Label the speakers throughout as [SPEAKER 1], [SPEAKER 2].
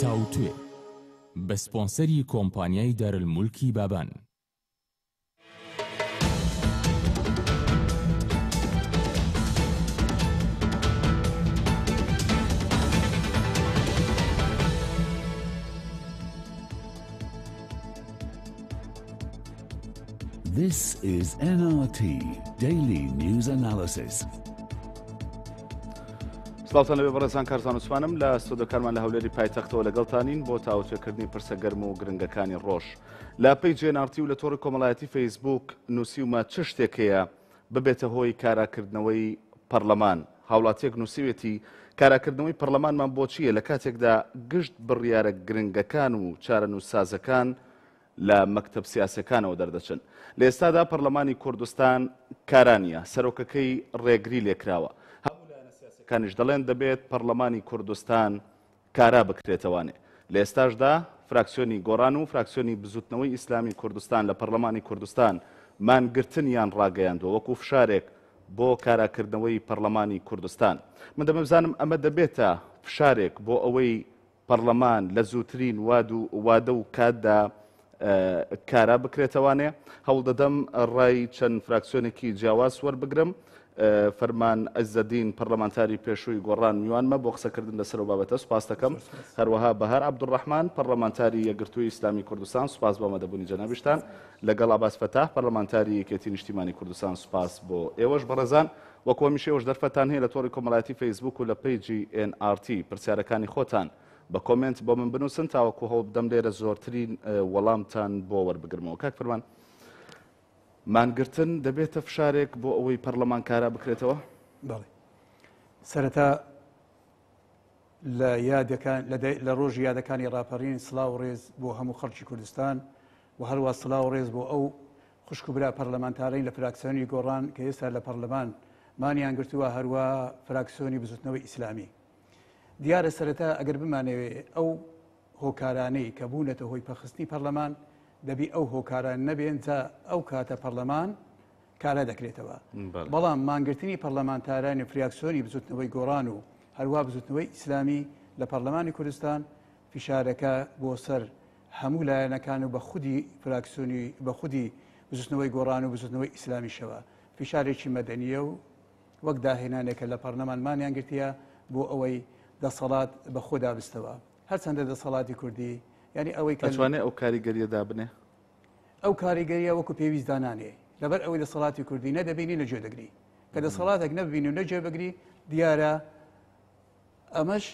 [SPEAKER 1] تاوتوێ بە سپۆنسەری کۆمپانیای دارالمولکی بابان.
[SPEAKER 2] This is NRT Daily News Analysis.
[SPEAKER 3] سڵاوتان لەبێ بەڕێزان کارزان وسپانم لە ستۆدیۆکارمان لە هەولێری پایتەختەوە لەگەڵتانین بۆ تاوتوێکردنی پرسە گەرم و گرنگەکانی ڕۆژ. لە پەیجی NRT و لە تۆڕی کۆمەڵایەتی فەیسبوک نووسیومە چ شتێکەیە ببێتە هۆی کاراکردنەوەی پەرلەمان. هاوڵاتیەک نووسیوێتی کاراکردنەوەی پەرلەمانمان بۆ چییە لە کاتێکدا گشت بڕیارە گرنگەکان و چارەنووسسازەکان لە مەکتەب سیاسەکانەوە دەردەچن. لە ئێستادا پەرلەمانی کوردستان کارانیە سەرۆکەکەی ڕێگری لێکراوە. کانیش دەڵێن دەبێت پەرلەمانی کوردستان کارا بکرێتەوانێ. لە ئێستاشدا فراکسیۆنی گۆڕان و فراکسیۆنی بزوتنەوەی ئیسلامی کوردستان لە پەرلەمانی کوردستان مانگرتنیان ڕاگەیاندووە وەکو فشارێک بۆ کاراکردنەوەی پەرلەمانی کوردستان. من دەمەزانم ئەمە دەبێتە فشارێک بۆ ئەوەی پەرلەمان لە زووترین وادە و کاتدا کارا بکرێتەوانێ. هەوڵ دەدەم ڕای چەند فراکسیۆنێکی جیاواز وەربگرم. فەرمان ئەزەدین پەرلەمانتاری پێشووی گۆڕان میوانمە بۆ قسەکردن لەسەر بابەتە سوپاس دەکەم. هەروەها بەهار عەبدوڕەحمان پەرلەمانتاری یەکگرتووی ئیسلامی کوردستان سوپاس بۆ ئامادەبوونی جەنابیشتان. لەگەڵ عەباس فەتاح پەرلەمانتاری یەکێتی نیشتیمانی کوردستان سوپاس بۆ ئێوەش بەڕێزان. وەکو هەمیشە ئێوەش دەرفەتان هەیە لە تۆڕی کۆمەڵایەتی فەیسبوک و لە پەیجی NRT پرسیارەکانی خۆتان بە کۆمنت بۆ من بنووسن تاوەکو هەوڵ بدەم لێرە زۆرترین وەڵامتان بۆ وەربگرمەوە. کاک فەرمان مانگرتن دەبێتە فشارێک بۆ ئەوەی پەرلەمان کارا بکرێتەوە؟
[SPEAKER 4] بەڵێ سەرەتا لە ڕۆژی یادەکانی ڕاپەڕین سڵاو و ڕێز بۆ هەموو خەڵکی کوردستان و هەروە سڵاو و ڕێز بۆ ئەو خوشک و برا پەرلەمانتارین لە فراکسیۆنی گۆڕان کە ئێستا لە پەرلەمان مانیان گرتووە هەروە فراکسیۆنی بزوتنەوەی ئیسلامی. دیارە سەرەتا ئەگەر بمانەوێ ئەو هۆکارانەی کە بوونەتە هۆی پەخستنی پەرلەمان دەبی ئەو هۆکاران نەبێن جا ئەو کاتە پەرلەمان کارە دەکرێتەوە. بەڵام مانگرتنی پەرلەمانتارانی فراکسیۆنی بزوتنەوەی گۆڕان و هەروە بزوتنەوەی ئیسلامی لە پەرلەمانی کوردستان فشارەکە بۆ سەر هەموو لایەنەکان و بە خودی فراکسیۆنی بە خودی بزوتنەوەی گۆڕان و بزوتنەوەی ئیسلامیشەوە فشارێکی مەدەنیە و وەک داهێنانێکە لە پەرلەمانمانیان گرتیە بۆ ئەوەی دەسەڵات بە خۆدا بستەوە. هەرچەندە دەسەڵاتی کوردی یعنی ئەوەی
[SPEAKER 3] کەوانێ ئەو کاریگەریەدا بنێ
[SPEAKER 4] ئەو کاریگەریە وەکو پێویست دانانێ لەبەر ئەوەی دەسەڵاتی کوردی نەدەبینی نەجێ دەگری کە دەسەڵاتێک نەبینی و نەجێ بگری دیارە ئەمەش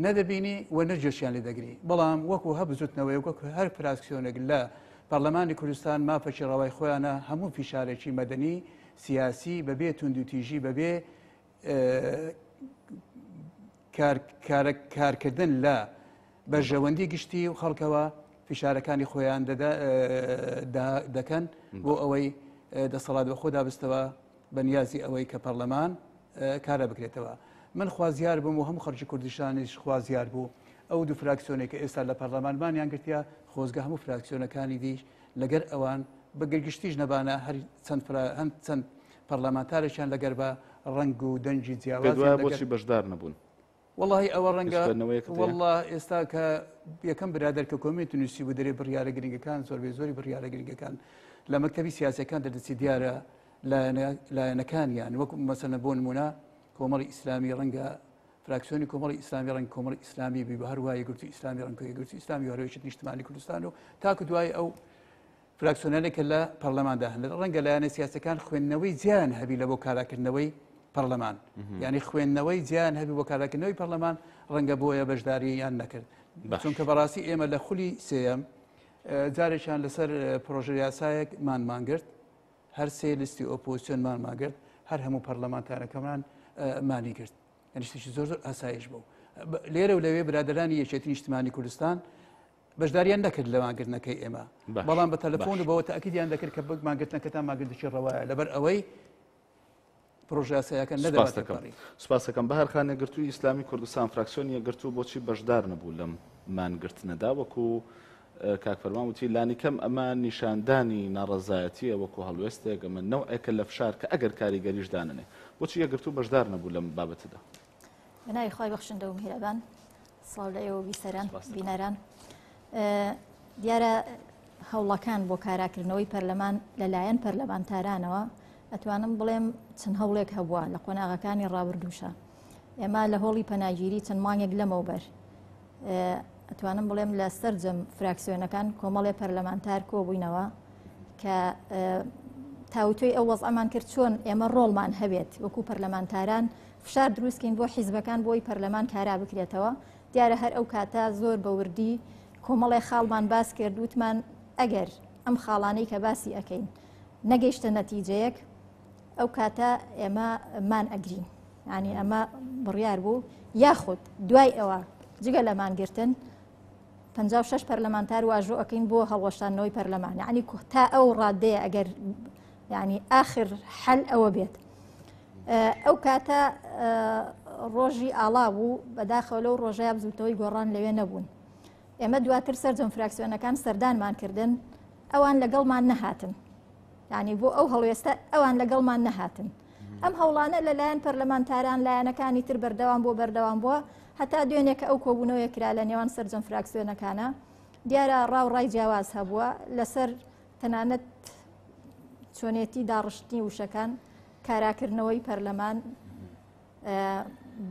[SPEAKER 4] نەدەبینی و نەجێشیان لێ دەگری. بەڵام وەکو هەبزوتنەوەی وەکو هەر فراکسیۆنێک لە پەرلەمانی کوردستان مافەکی ڕەوای خۆیانە هەموو فشارێکی مەدەنی سیاسی بەبێ توندوتیژی بەبێ کارکردن لە بەرژەوەندی گشتی و خەڵکەوە فشارەکانی خۆیان دەکەن بۆ ئەوەی دەسەڵات بە خۆدا بستەوە بەنیازی ئەوەی کە پەرلەمان کارە بکرێتەوە. من خوازیار بووم و هەموو خەڵکی کوردستانیش خوازیار بوو ئەو دوو فراکسیۆنێک کە ئێستا لە پەرلەمانمانیان گرتیا خۆزگە هەموو فراکسیۆنەکانی دیش لەگەر ئەوان بەگەرگشتیش نەبانە هەر چەند پەرلەمانتارێکیان لەگەر بە ڕەنگ و دەنجی جیاواز
[SPEAKER 3] بۆچی بەشدار نەبوون.
[SPEAKER 4] والله ئەوە ڕەنگە والله ئێستا کە یەکەم برادەر کە کۆمیتی نووسی بوو دەرێ بڕیارە گرنگەکان زۆربەی زۆری بڕیارە گرنگەکان لە مەکتەبی سیاسەکان دەردەچی دیارە لایەنەکانیان وەکو مەسەلەن بۆ نمونە کۆمەڵی ئیسلامی ڕەنگە فراکسیۆنی کۆمەڵی ئیسلامی ڕەنگ کۆمەڵی ئیسلامی بی بە هەروە یەکگرتووی ئیسلامی ڕەنگ یەکگرتووی ئیسلامی هەروەیەکی نیشتیمانی کوردستان و تاکو دوای ئەو فراکسیۆنەلێکە لە پەرلەماندا هەن ڕەنگە لایەنە سیاسەکان خوێندنەوەی جیان هەبی لە بۆ کاراکردنەوەی پەرلەمان یعنی خوێندنەوەی جیان هەبی بۆ کارەکردنەوەی پەرلەمان ڕەنگە بۆیە بەشدارییان نەکرد. چونکە بەڕاستی ئێمە لە خولی سێەم جارێکیان لەسەر پرۆژە یاسایەک مانگرت هەر سێ لیستی ئۆپۆزیسیۆن مانگرت هەر هەموو پەرلەمانتارەکەمان مانی کرد. ئەنیشتێکی زۆر زۆر ئاسایش بوو. لێرە و لەوێ برادرانی یەکێتی نیشتیمانی کوردستان بەشداریان نەکرد لە مانگرتنەکەی ئێمە. بەڵام بە تەلەفۆن و بەوە تاکیدیان دەکرد کە مانگرتنەکەتان مانگرتێکی ڕەوایە لەبەر ئەوەی پرۆژەیاسایەکە نەدەباتەکەڕی.
[SPEAKER 3] سوپاسەکەم بەهەرخان یەکگرتووی ئیسلامی کوردستان فراکسیۆنی یەکگرتوو بۆچی بەشدار نەبوو لەم مانگرتنەدا وەکو کاک فەرمان وتی لانی کەم ئەمە نیشاندانی ناڕەزایەتیە وەکو هەڵوێستێک ئەمە نەوعێکە لە فشار کە ئەگەر کاریگەریش داننێ بۆچی یەکگرتوو بەشدار نەبوو لەم بابەتدا؟
[SPEAKER 5] بەناوی خۆی بەخشندە و میهرەبان سڵاو لە ئێوە بیسەران بینەران دیارە هەوڵەکان بۆ کاراکردنەوەی پەرلەمان لەلایەن پەرلەمانتارانەوە ئەتوانم بڵێم چەند هەوڵێک هەبووە لە قۆناغەکانی ڕابردووشە. ئێمە لە هۆڵی پەناگیری چەند مانگێک لەمەوبەر ئەتوانم بڵێم لە سەرجەم فراکسیۆنەکان کۆمەڵێ پەرلەمانتار کۆبووینەوە کە تاوتوی ئەو وەزعمان کرد چۆن ئێمە ڕۆڵمان هەبێت وەکو پەرلەمانتاران فشار دروستکەین بۆ حیزبەکان بۆی پەرلەمان کارا بکرێتەوە. دیارە هەر ئەو کاتە زۆر بەوردی کۆمەڵی خاڵمان باس کرد وتمان ئەگەر ئەم خاڵانەی کە باسی ئەەکەین نەگەیشتە نەتیجەیەک ئەو کاتە ئێمە مان ئەگرین، ینی ئەمە بڕیار بوو یاخود دوای ئەوە جگە لەمانگرتن 56 پەرلەمانتار واژۆ ئەەکەین بۆ هەڵوەشانەوەی پەرلەمان، یعنی تا ئەو ڕادەیە ئەگەر ینی ئاخر حەل ئەوە بێت. ئەو کاتە ڕۆژی ئاڵا بوو بەداخەوە لەو ڕۆژەیە بزوتەوەی گۆڕان لەوێ نەبوون. ئێمە دواتر سەرجەم فراکسیۆنەکان سەردانمان کردن ئەوان لەگەڵمان نەهاتن، ینی بۆ ئەو هەڵوێستە ئەوان لەگەڵمان نەهاتن. ئەم هەوڵانە لەلایەن پەرلەمانتاران لایەنەکانی تر بەردەوام بۆ بەردەوام بووە هەتا دوێنێک ئەو کۆبوونەوەی کرا لە نێوان سەرجەم فراکسیۆنەکانە دیارە ڕاوڕای جیاواز هەبووە لەسەر تەنانەت چۆنێتی داڕشتنی وشەکان کاراکردنەوەی پەرلەمان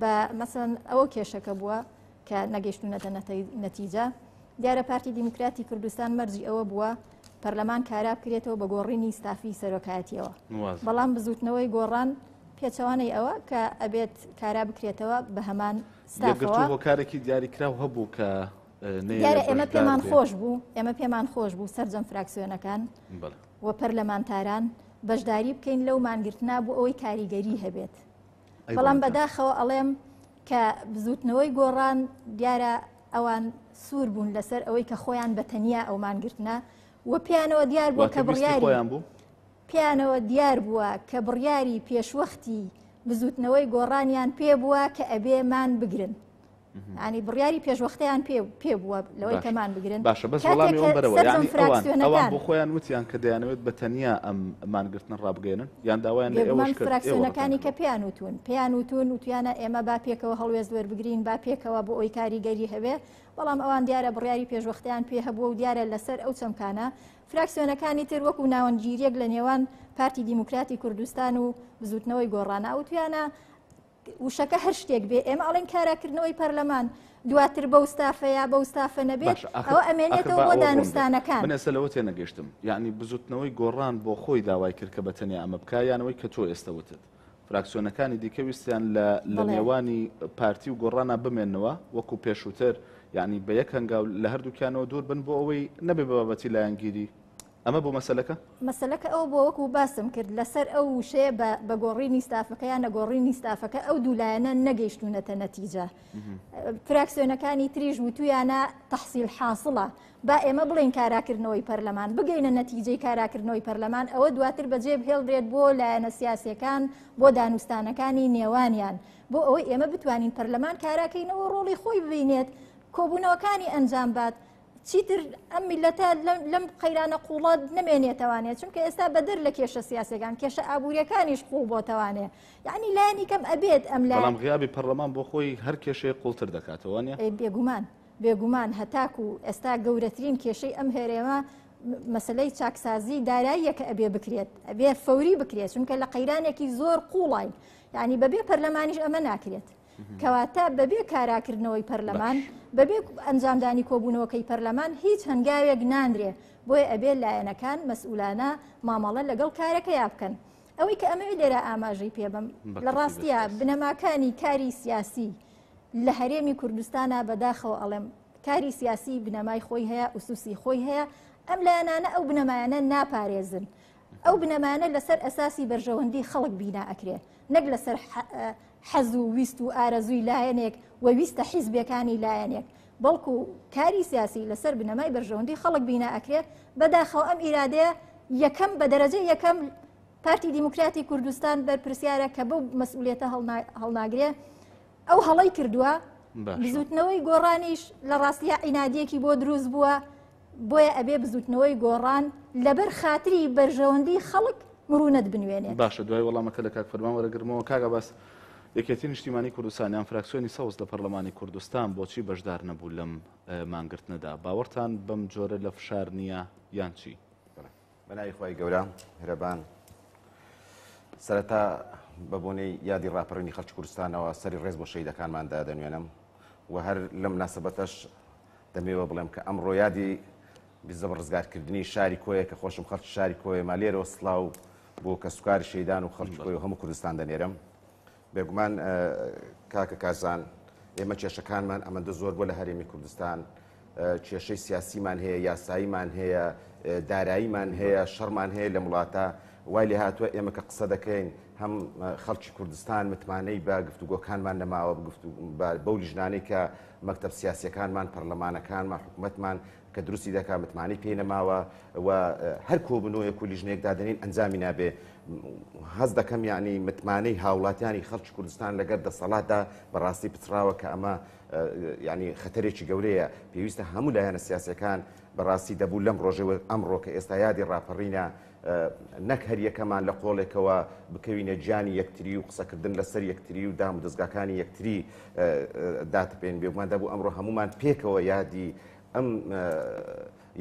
[SPEAKER 5] بە مەسەن ئەوە کێشەکە بووە کە نەگەیشتونەتە نەتیجە. دیارە پارتی دیموکراتی کوردستان مەرجی ئەوە بووە پەرلەمان کارا بکرێتەوە بە گۆڕینی ستافی سەرۆکایەتیەوە، بەڵام بزوتنەوەی گۆڕان پێچەوانەی ئەوە کە ئەبێت کارا بکرێتەوە بە هەمان ستافەوە.
[SPEAKER 3] کارێکی دیاریکراو هەبوو کە
[SPEAKER 5] دیارە ئێمە پێمان خۆش بوو، ئێمە پێمان خۆش بوو سەرجەم فراکسیۆنەکان و پەرلەمانتاران بەشداری بکەین لەو مانگرتنا بۆ ئەوەی کاریگەری هەبێت. بەڵام بەداخەوە ئەڵێم کە بزوتنەوەی گۆڕان دیارە ئەوان سوور بوون لەسەر ئەوەی کە خۆیان بەتەنیا ئەو مانگرتنا و پیانەوە دیار بووە کە بڕیاری پیانەوە دیار بووە کە بڕیاری پێشوەختی بزوتنەوەی گۆڕانیان پێ بووە کە ئەبێمان بگرن، ینی بڕیاری پێشوەختیان پێ بووە لەوەی کەمان بگرن.
[SPEAKER 3] باشە بەس وەڵامی ئەوم بەرەوە ئەوان بۆ خۆیان وتیان کە دەیانەوێت بەتەنیا ئەم مانگرتن ڕابگەێنن یان داوایان لە ئێوەش کرد.
[SPEAKER 5] فراکسیۆنەکانی کە پێیان وتون وتیانە ئێمە با پێکەوە هەڵوێز وەربگرین با پێکەوە بۆ ئەوی کاریگەری هەبێ، بەڵام ئەوان دیارە بڕیاری پێشوەختیان پێ هەبووە و دیارە لەسەر ئەو چەمکانە فراکسیۆنەکانی تر وەکو ناوەندگیریەک لە نێوان پارتی دیموکراتی کوردستان و بزوتنەوەی گۆڕانە وتیانە وشەکە هەر شتێک بێ ئێمە ئەڵێن کاراکردنەوەی پەرلەمان دواتر بەو ستافەیە بەو ستافە نەبێت ئەوە ئەمێنێتەوە بۆ دانوستانەکان.
[SPEAKER 3] من ئێستا لەوە تێنەگەشتم، یعنی بزوتنەوەی گۆڕان بۆ خۆی داوای کرد کە بەتەنیا ئەمە بکایانەوەی کە تۆ ئێستا وتت فراکسیۆنەکانی دیکە ویستیان لە نێوانی پارتی و گۆڕانە بمێنەوە وەکو پێشووتر، یعنی بە یەک هەنگاو لە هەردووکیانەوە دوور بن بۆ ئەوەی نەبێ بە بابەتی لایەنگیری. ئەمە بۆ مەسەلەکە ئەو بۆ وەکو باسم کرد لەسەر ئەو وشەیە بە گۆڕینی ستافەکە یان نەگۆڕینی ستافەکە ئەو دوولایەنە نەگەیشتونەتە نەتیجە. فراکسیۆنەکانی تریژ وتویانە تەحسیل حاصڵە با ئێمە بڵین کاراکردنەوەی پەرلەمان بگەینە نەتیجەی کاراکردنەوەی پەرلەمان ئەوە دواتر بەجێ بهێڵدرێت بۆ لایەنە سیاسیەکان بۆ دانوستانەکانی نێوانیان بۆ ئەوەی ئێمە بتوانین پەرلەمان کاراکەینەوە ڕۆڵی خۆی ببینێت کۆبوونەوەکانی ئەنجام بات. چیتر ئەم میلەتە لەم قەیرانە قوڵات نمێنێتەوانێت چونکە ئێستا بەدەر لە کێشە سیاسەکان کێشە ئابوووریەکانیش قوڵ بۆتەوانێ، یعنی لایەنی کەم ئەبێت ئەم بەڵام غیابی پەرلەمان بۆ خۆی هەر کێشەیە قوڵتر دەکاتەوە نیە؟
[SPEAKER 5] بێگومان هەتاکو ئێستا گەورەترین کێشەی ئەم هێرێمە مەسلەی چاکسازی داراییە کە ئەبێ بکرێت ئەبێ فەوری بکرێت چونکە لە قەیرانێکی زۆر قوڵین، یعنی بەبێ پەرلەمانیش ئەمە ناکرێت. کەواتە بەبێ کاراکردنەوەی پەرلەمان بەبێ ئەنجامدانی کۆبوونەوەکەی پەرلەمان هیچ هەنگاوێک ناندرێ بۆیە ئەبێ لایەنەکان مەسئولانە مامەڵە لەگەڵ کارەکەیا بکەن. ئەوەی کە ئەمەوێ لێرە ئاماژەی پێبم لە ڕاستیە بنەماکانی کاری سیاسی لە هەرێمی کوردستانە بەداخەوە ئەڵێم کاری سیاسی بنەمای خۆی هەیە ئوسوسی خۆی هەیە ئەم لایەنانە ئەو بنەمایانە ناپارێزن ئەو بنەمانە لەسەر ئەساسی بەرژەوەندی خەڵک بینا ئەکرێ نەک لەسەر حەز و ویست و ئارەزووی لایەنێک و ویستە حیزبەکانی لایەنێک بەڵکو کاری سیاسی لەسەر بنەمای بەرژەوەندی خەڵک بینا ئەکرێ بەداخەوە ئەم ئیرادەیە یەکەم بە دەرەجە یەکەم پارتی دیموکراتی کوردستان بەرپرسیارە کە بەو مەسئولیەتە هەڵناگرێ ئەو هەڵەی کردووە بزوتنەوەی گۆڕانیش لە ڕاستیە عینادیەکی بۆ دروست بووە بۆیە ئەبێ بزوتنەوەی گۆڕان لەبەر خاتری بەرژەوەندی خەڵک مرونەت بنوێنێت.
[SPEAKER 3] باشە دوای وەڵامەکە لە کاک فەرمان وەرەگرمەوە کاگە باس یەکێتی نیشتیمانی کوردستانیان فراکسیۆنی سەوز لە پەرلەمانی کوردستان بۆچی بەشدار نەبوو لەم مانگرتنەدا؟ باوەڕتان بەم جۆرە لە فشار نییە یان چی؟
[SPEAKER 6] بەناوی خۆی گەورە هەرەبان سەرەتا بەبوونەی یادی ڕاپەڕینی خەڵکی کوردستانەوە سەری ڕێز بۆ شەهیدەکانماندا دەنوێنم و هەر لە مناسبەتەش دەمەوێت بڵێم کە ئەمڕۆ یادی بیزە بە ڕزگارکردنی شاری کۆیە کە خۆشم خەڵکی شاری کۆیە مالێرەوە سڵاو بۆ کە سوکاری شەیدان و خەڵکی کۆی و هەموو کوردستان دەنێرم. بێگومان کاکە کازان ئێمە کێشەکانمان ئەمەندە زۆر بۆ لە هەرێمی کوردستان کێشەی سیاسیمان هەیە، یاساییمان هەیە، داراییمان هەیە، شەڕمان هەیە لە وڵاتە وای لێ هاتووە ئێمە کە قسە دەکەین هەم خەڵکی کوردستان متمانەی بە گفتوگۆکانمان نەماوە بەو لیژنانەی کە مەکتەب سیاسیەکانمان پەرلەمانەکانمان حکوومەتمان کە دروستی دەکات متمانەی پێ نەماوە و هەر کۆبنەوەیەک و لیژنەیەک دادەنین ئەنجامی نابێ. هەز دەکەم یعنی متمانەی هاوڵاتیانی خەڵکی کوردستان لەگەر دەسەڵاتدا بەڕاستی پچراوە کە ئەمە ینی خەتەرێکی گەورەیە. پێویستە هەموو لایەنە سیاسەکان بەڕاستی دەبوو لەم ڕۆژەوە ئەمڕۆ کە ئێستا یادی ڕاپەڕینە نەک هەر یەکەمان لە قۆڵێکەوە بکەوینە گیانی یەکتری و قسەکردن لەسەر یەکتری و دام و دەستگاکانی یەکتری داتپێن بێگومان دەبوو ئەمڕۆ هەمومان پێکەوە یادی ئەم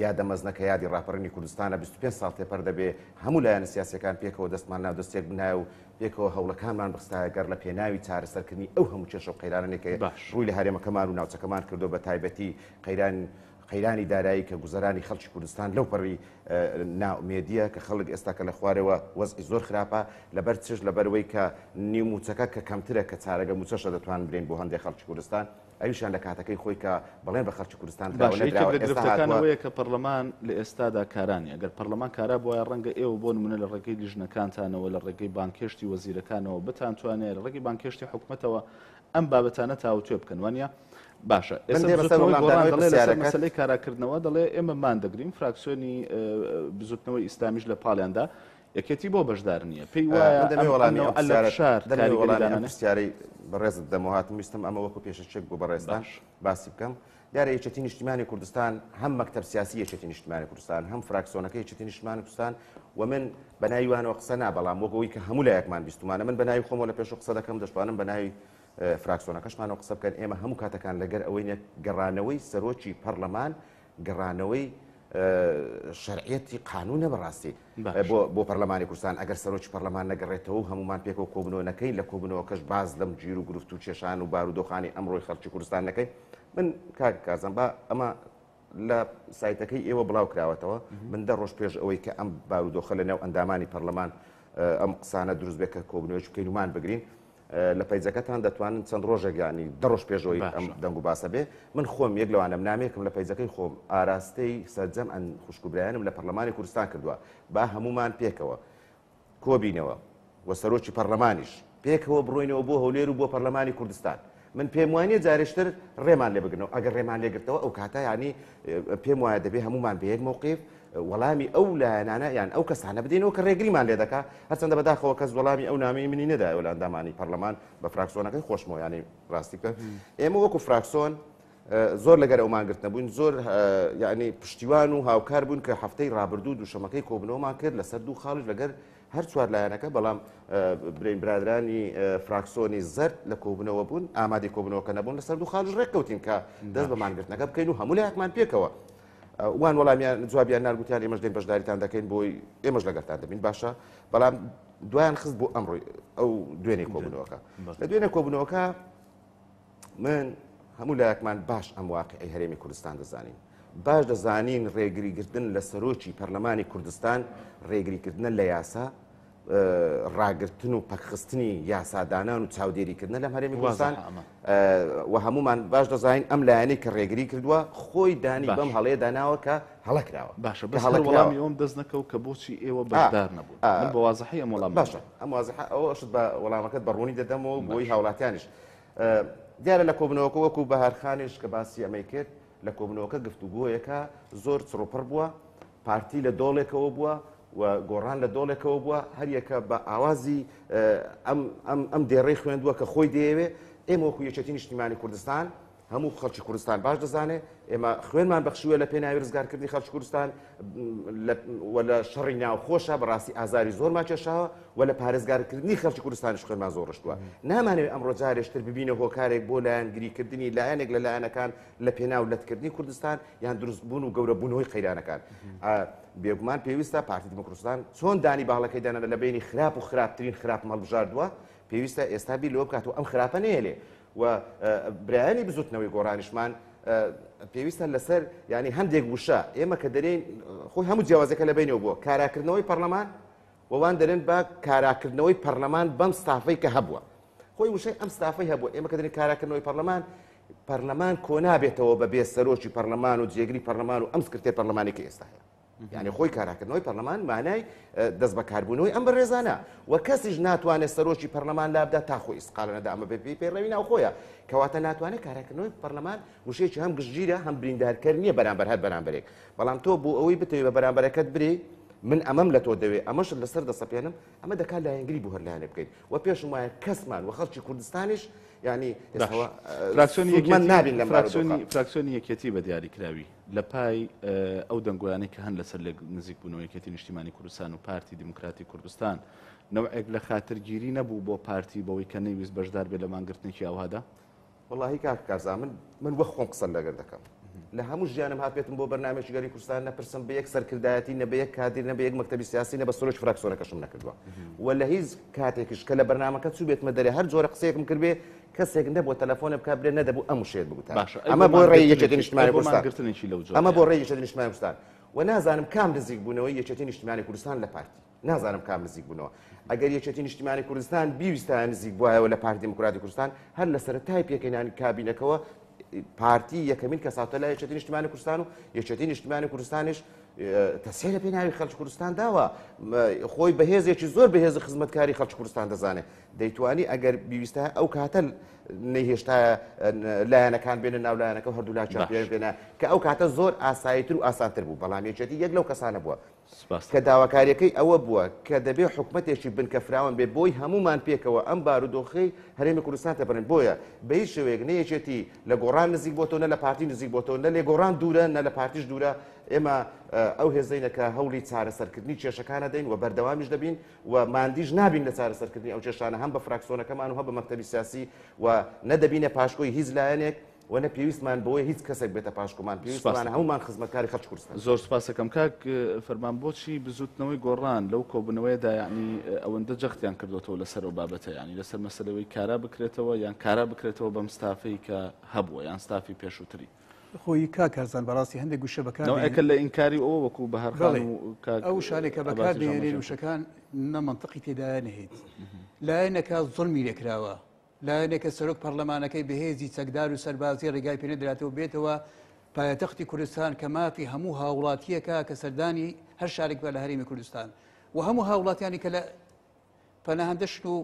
[SPEAKER 6] یادە مەزنەکە یادی ڕاپەڕینی کوردستانە 25 ساڵ تێپەر دەبێ هەموو لایەنە سیاسەکان پێکەوە دەستمان ناو دەستێک بنایە و پێکەوە هەوڵەکانمان بەستایە گەر لە پێناوی چارەسەرکردنی ئەو هەموو کێشە و قەیرانێکە ڕووی لە هەرێمەکەمان و ناوچەکەمان کردو بە تایبەتی قەیرانی دارایی کە گوزەرانی خەڵکی کوردستان لەو پەڕی ناومێدیە کە خەڵک ئێستا کە لە خوارەوە وەزعی زۆر خراپە لەبەر چش لەبەرەوەی کە نیموچەکە کە کەمترە کە چارەگە موچەشە دەتوان برین بۆ هەندێک خەڵکی کوردستان ئەویشان لە کاتەکەی خۆی کە بەڵێن بە خەڵکی کوردستان
[SPEAKER 3] گرفتەکانەوەیە کە پەرلەمان لە ئێستادا کارانی ئەگەر پەرلەمان کارا بۆە ڕەنگە ئێوە بۆ نمونە لە ڕێگەی لیژنەکانتانەوە لە ڕێگەی بانکێشتی وەزیرەکانەوە بتانتوانێت لە ڕێگەی بانکێشتی حکوومەتەوە ئەم بابەتانە تاوتوێ بکەن وانە باشە مەسلەی کاراکردنەوە دەڵێ ئێمەمان دەگرین فراکسیۆنی بزوتنەوەی ئیسلامیش لە پاڵیاندا یەکێتی بۆ بەشدار نییە پێی
[SPEAKER 6] وایەشارەی بەڕێزت دەمەهاتم ویستم ئەمە وەکو پێشەچێک بۆ بەڕێستان باسی بکەم. دیارە یەکێتی نیشتیمانی کوردستان هەم مەکتەب سیاسی یەکێتی نیشتیمانی کوردستان هەم فراکسیۆنەکە یەکێتی نیشتیمانی کوردستان و من بەناوی وانەوە قسە نابەڵام وەکەوەی کە هەموو لایەکمان بیستمانە من بەناوی خۆمەوە لە پێشوو قسە دەکەم دەشتوانم بەناوی فراکسیۆنەکەشمانەوە قسە بکەن. ئێمە هەموو کاتەکان لەگەر ئەوەی گەڕانەوەی سەرۆکی پەرلەمان گەڕانەوەی شەرعیەتی قانونە بەڕاستی بۆ پەرلەمانی کوردستان ئەگەر سەرۆکی پەرلەمان نەگەڕێتەوە و هەمومان پێکەوە کۆبنەوە نەکەین لە کۆبنەوەکەش باز لەم گیر و گرفت و کێشان و بارودۆخانی ئەمڕۆی خەڵکی کوردستان نەکەین. من کازم با ئەمە لە سایتەکەی ئێوە بڵاو کراوەتەوە من 10 ڕۆژ پێش ئەوەی کە ئەم بارودۆخە لە نێو ئەندامانی پەرلەمان ئەم قسانە دروست بێت کە کۆبنەوەی بکەینمان بگرین لە پەیجەکەتان دەتوانن چەند ڕۆژێک ینی 10 ڕۆژ پێشەوەی ئەم دەنگ و باسە بێ. من خۆم یەک لەوانم نامێکم لە پەیجەکەی خۆم ئاراستەی سەرجەم ئەن خوشکوبرایانم لە پەرلەمانی کوردستان کردووە با هەمومان پێکەوە کۆبینەوە و سەرۆکی پەرلەمانیش پێکەوە بڕۆینەوە بۆ هەولێر و بۆ پەرلەمانی کوردستان. من پێم وانە جارێشتر ڕێمان لێ بگرنەوە ئەگەر ڕێمان لێگرتەوە ئەو کاتە ینی پێم وایە دەبێ هەمومان بە یەک مووقیف وەڵامی ئەو لایەنانە یان ئەو کەسانە بدەینەوە کە ڕێگریمان لێ دەکات هەرچەندە بەداخەوە کەس وەڵامی ئەو نامەی منی نەدایەوە لە ئەندامانی پەرلەمان بە فراکسیۆنەکەی خۆشمەوە ینی ڕاستی بکە. ئێمە وەکو فراکسیۆن زۆر لەگەر ئەومانگرتنە بووین زۆر ینی پشتیوان و هاوکار بوون کە هەفتەی ڕابردوو دووشەمەکەی کۆبنەوەمان کرد لەسەر دوو خاڵش لەگەر هەر چوار لایەنەکە بەڵام برین برادرانی فراکسیۆنی زەرد لە کۆبنەوە بوون ئامادەی کۆبنەوەکە نەبوون لەسەر دوو خاڵش ڕێککەوتین کە دەست بەمانگرتنەکە بکەین و هەموو لایەکمان پێکەوە وان وەڵامیان جوابیان نارگوتیان ئێمەش دێن بەشداریتان دەکەین بۆی ئێمەش لەگەرتان دەبین باشە بەڵام دوایان خست بۆ ئەمڕۆی ئەو دوێنەی کۆبنەوەکە لە دوێنێ کۆبنەوەکە من هەموو لایەکمان باش ئەم واقعی هەرێمی کوردستان دەزانین باش دەزانین ڕێگریکردن لە سەرۆکی پەرلەمانی کوردستان ڕێگریکردنە لە یاسا ڕاگرتن و پەکخستنی یاسادانان و چاودێریکردنە لەم هەرێمی کوردستان و هەمومان باش دەزانین ئەم لایەنەی کە ڕێگری کردووە خۆی دانی بەم هەڵەیە داناوە کە هەڵەکراوە.
[SPEAKER 3] باشە بەس وەڵامی ئەوم دەست نەکەوت کە بۆچی ئێوە بەشدار نەبوون من بە وازەحی ئەم وەڵام
[SPEAKER 6] باشە ئەم وازەحە ئەوەشت بە وەڵامەکەت بەڕوونی دەدەمەوە بۆی هاوڵاتیانیش دیارە لە کۆبنەوەکە وەکو بەهارخانیش کە باسی ئەمەی کرد لە کۆبنەوەکە گفتوگۆیەکە زۆر چڕوپڕ بووە پارتی لە دۆڵێکەوە بووە و گۆڕان لە دۆڵێکەوە بووە هەر یەکە بە ئاوازی ئەم دێڕەی خوێندووە کە خۆی دەیەوێ ئێمە وەکو یەکێتی نیشتیمانی کوردستان هەموو خەڵکی کوردستان باش دەزانێ ئێمە خوێنمان بەخشووە لە پێناوی ڕزگارکردنی خەڵکی کوردستان لە شەڕی ناوخۆشە بەڕاستی ئازاری زۆرمان کێشاوە و لە پارێزگارکردنی خەڵکی کوردستانیش خوێنمان زۆر ڕشتووە نامانەوێت ئەمڕۆ جارێشتر ببینە هۆکارێک بۆ لایەنگریکردنی لایەنێک لە لایەنەکان لە پێناو لەتکردنی کوردستان یان دروستبوون و گەورەبوونەوەی قەیرانەکان بێگومان پێویستە پارتی دموکراتستان چۆن دانی باڵەکەی دانە لە بینی خراپ و خراپترین خراپ مەڵبژاردووە پێویستە ئێستا بیر لەوە بکات و ئەم خراپە نێلێ و برایانی بزوتنەوەی گۆڕانیشمان پێویستە لەسەر ینی هەندێک وشە ئێمە کە دەرێن خۆی هەموو جیاوازەکە لە بینەوە بووە کاراکردنەوەی پەرلەمان وەوان دەرێن بە کاراکردنەوەی پەرلەمان بەم ستافەی کە هەبووە خۆی وشەی ئەم ستافەی هەبووە ئێمە کە دەرێن کاراکردنەوەی پەرلەمان کۆنابێتەوە بە بێ سەرۆکی پەرلەمان و جێگری پەرلەمان و ئەم سکرتێ پەرلەمانی کە ئێستا هەیە یعنی خۆی کاراکردنەوەی پەرلەمان مانای دەست بەکاربوونەوەی ئەم بەڕێزانە و کەسیش ناتوانێت سەرۆکی پەرلەمان لابدا تا خۆی ئیسقالە نەدا ئەمە بێ پێڕەوی ناو خۆیە کەواتە ناتوانێت کاراکردنەوەی پەرلەمان وشەیەکی هەم گشتگیرە هەم بریندارکەر نییە بەرامبەر هەر بەرامبەرێک بەڵام تۆ بۆ ئەوەی بتەوێت بە بەرامبەرەکەت برێ من ئەمەم لە تۆ دەوێت ئەمەش لەسەر دەسەپێنم ئەمە دەکات لایەنگری بۆ هەر لایەنێ بکەیت و پێشم وایە کەسمان و خەڵکی کوردستانیش ینی
[SPEAKER 3] فراکسیۆنی یەکێتی بە دیاریکراوی لە پای ئەو دەنگۆیانەی کە هەن لەسەر لە نزیک بوونەوە یەکێتی نیشتیمانی کوردستان و پارتی دیموکراتی کوردستان نەوەیەک لە خاترگیری نەبوو بۆ پارتی بەوەی کە نەیویست بەشدار بێت لە مانگرتنێکی ئاوهادا
[SPEAKER 6] وەڵاهی کاکارزان من وەخ خۆم قسە لەگەر دەکەم لە هەموو ژیانم هاتبێتم بۆ بەرنامێکی گەری کوردستان نەپرسم بە یەک سەرکردایەتی نە بە یەک کادر نە بە یەک مەکتەبی سیاسی نە بە سۆرۆکی فراکسیۆنەکەشم نەکردووە و لە هیچ کاتێکش کە لە بەرنامەکە چوو بێتمە دەرێ هەر جۆرە قسەیەکم کردبێ کەسێک نەبووە تەلەفۆنە بکات برێ نەدەبوو ئەم شێت بگوتان ئەمە بۆ ڕێی یەکێتی نیشتیمانی کوردستان ئەمە بۆ ڕێی یەکێتی نیشتیمانی کوردستان و نازانم کام نزیک بوونەوەی یەکێتی نیشتیمانی کوردستان لە پارتی نازانم کام نزیک بوونەوە ئەگەر یەکێتی نیشتیمانی کوردستان بیویستە نزیک بووایەوە لە پارتی دیموکراتی کوردستان هەر لە سەرەتای پێکەنانی کابینەکەوە پارتی یەکەمین کە ساوتە لای یەکێتی نیشتیمانی کوردستان و یەکێتی نیشتیمانی کوردستانیش تەسێ لە پێناوی خەڵکی کوردستان داوە خۆی بەهێزێکی زۆر بەهێز خزمەتکاری خەڵکی کوردستان دەزانێت دەیتوانی ئەگەر بیویستە ئەو کاتە نەیهێشتا لایەنەکان بێنە ناو لایەنەکە و هەردوو لا چاپیان بێنە کە ئەو کاتە زۆر ئاساییتر و ئاسانتر بوو بەڵام یەکێتی یەک لەو کەسانە بووە کە داواکاریەکەی ئەوە بووە کە دەبێت حکومەتێکی بنکە فراوان بێ بۆی هەمومان پێکەوە ئەم بارودۆخەی هەرێمی کوردستان تەبڕێن بۆیە بە هیچ شێوەیەک نەیەکێتی لە گۆڕان نزیک بۆتەوە نە لە پارتی نزیک بۆتەوە نە لێ گۆڕان دوورە نە لە پارتیش دوورە ئێمە ئەو هێزەینەکە هەوڵی چارەسەرکردنی کێشەکانە دەین و بەردەوامیش دەبین و ماندیش نابین لە چارەسەرکردنی ئەو کێشانە هەم بە فراکسیۆنەکەمان و هەم بە مەکتەبی سیاسی و نەدەبینە پاشکۆی هیچ لایەنێک و نە پێویستمان بۆی هیچ کەسێک بێتە پاشکۆمان پێویستمان هەمومان خزمەتکاری خەڵکی کوردستان
[SPEAKER 3] زۆر سپاس دەکەم کاک فەرمان بۆچی بزوتنەوەی گۆڕان لەو کۆبوونەوەیدا یعنی ئەوەندە جەختیان کردوتەوە لەسەر ئەو بابەتە ینی لەسەر مەسەلەوەی کارا بکرێتەوە یان کارا بکرێتەوە بەم ستافەی کە هەبووە یان ستافی پێشووتری
[SPEAKER 4] خۆی کاکارزان بەڕاستی هەندێک گوشە بەکار
[SPEAKER 3] ئەکە لە ئینکاری ئەوە وەکو بەهەرخان و
[SPEAKER 4] ئەو شارێکە بەکار دێنێن وشەکان نەمەنتەقی تێدا نەهێت لایەنێکە زوڵمی لێکراوە لایەنێکە سەرۆک پەرلەمانەکەی بەهێزی چەکدار و سەربازی ڕێگای پێ نەدراتەوە بێتەوە پایتەختی کوردستان کە مافی هەموو هاوڵاتیەکە کە سەردانی هەر شارێک بە لە هەرێمی کوردستان و هەموو هاوڵاتیانی کە لە پەناهەندەشت و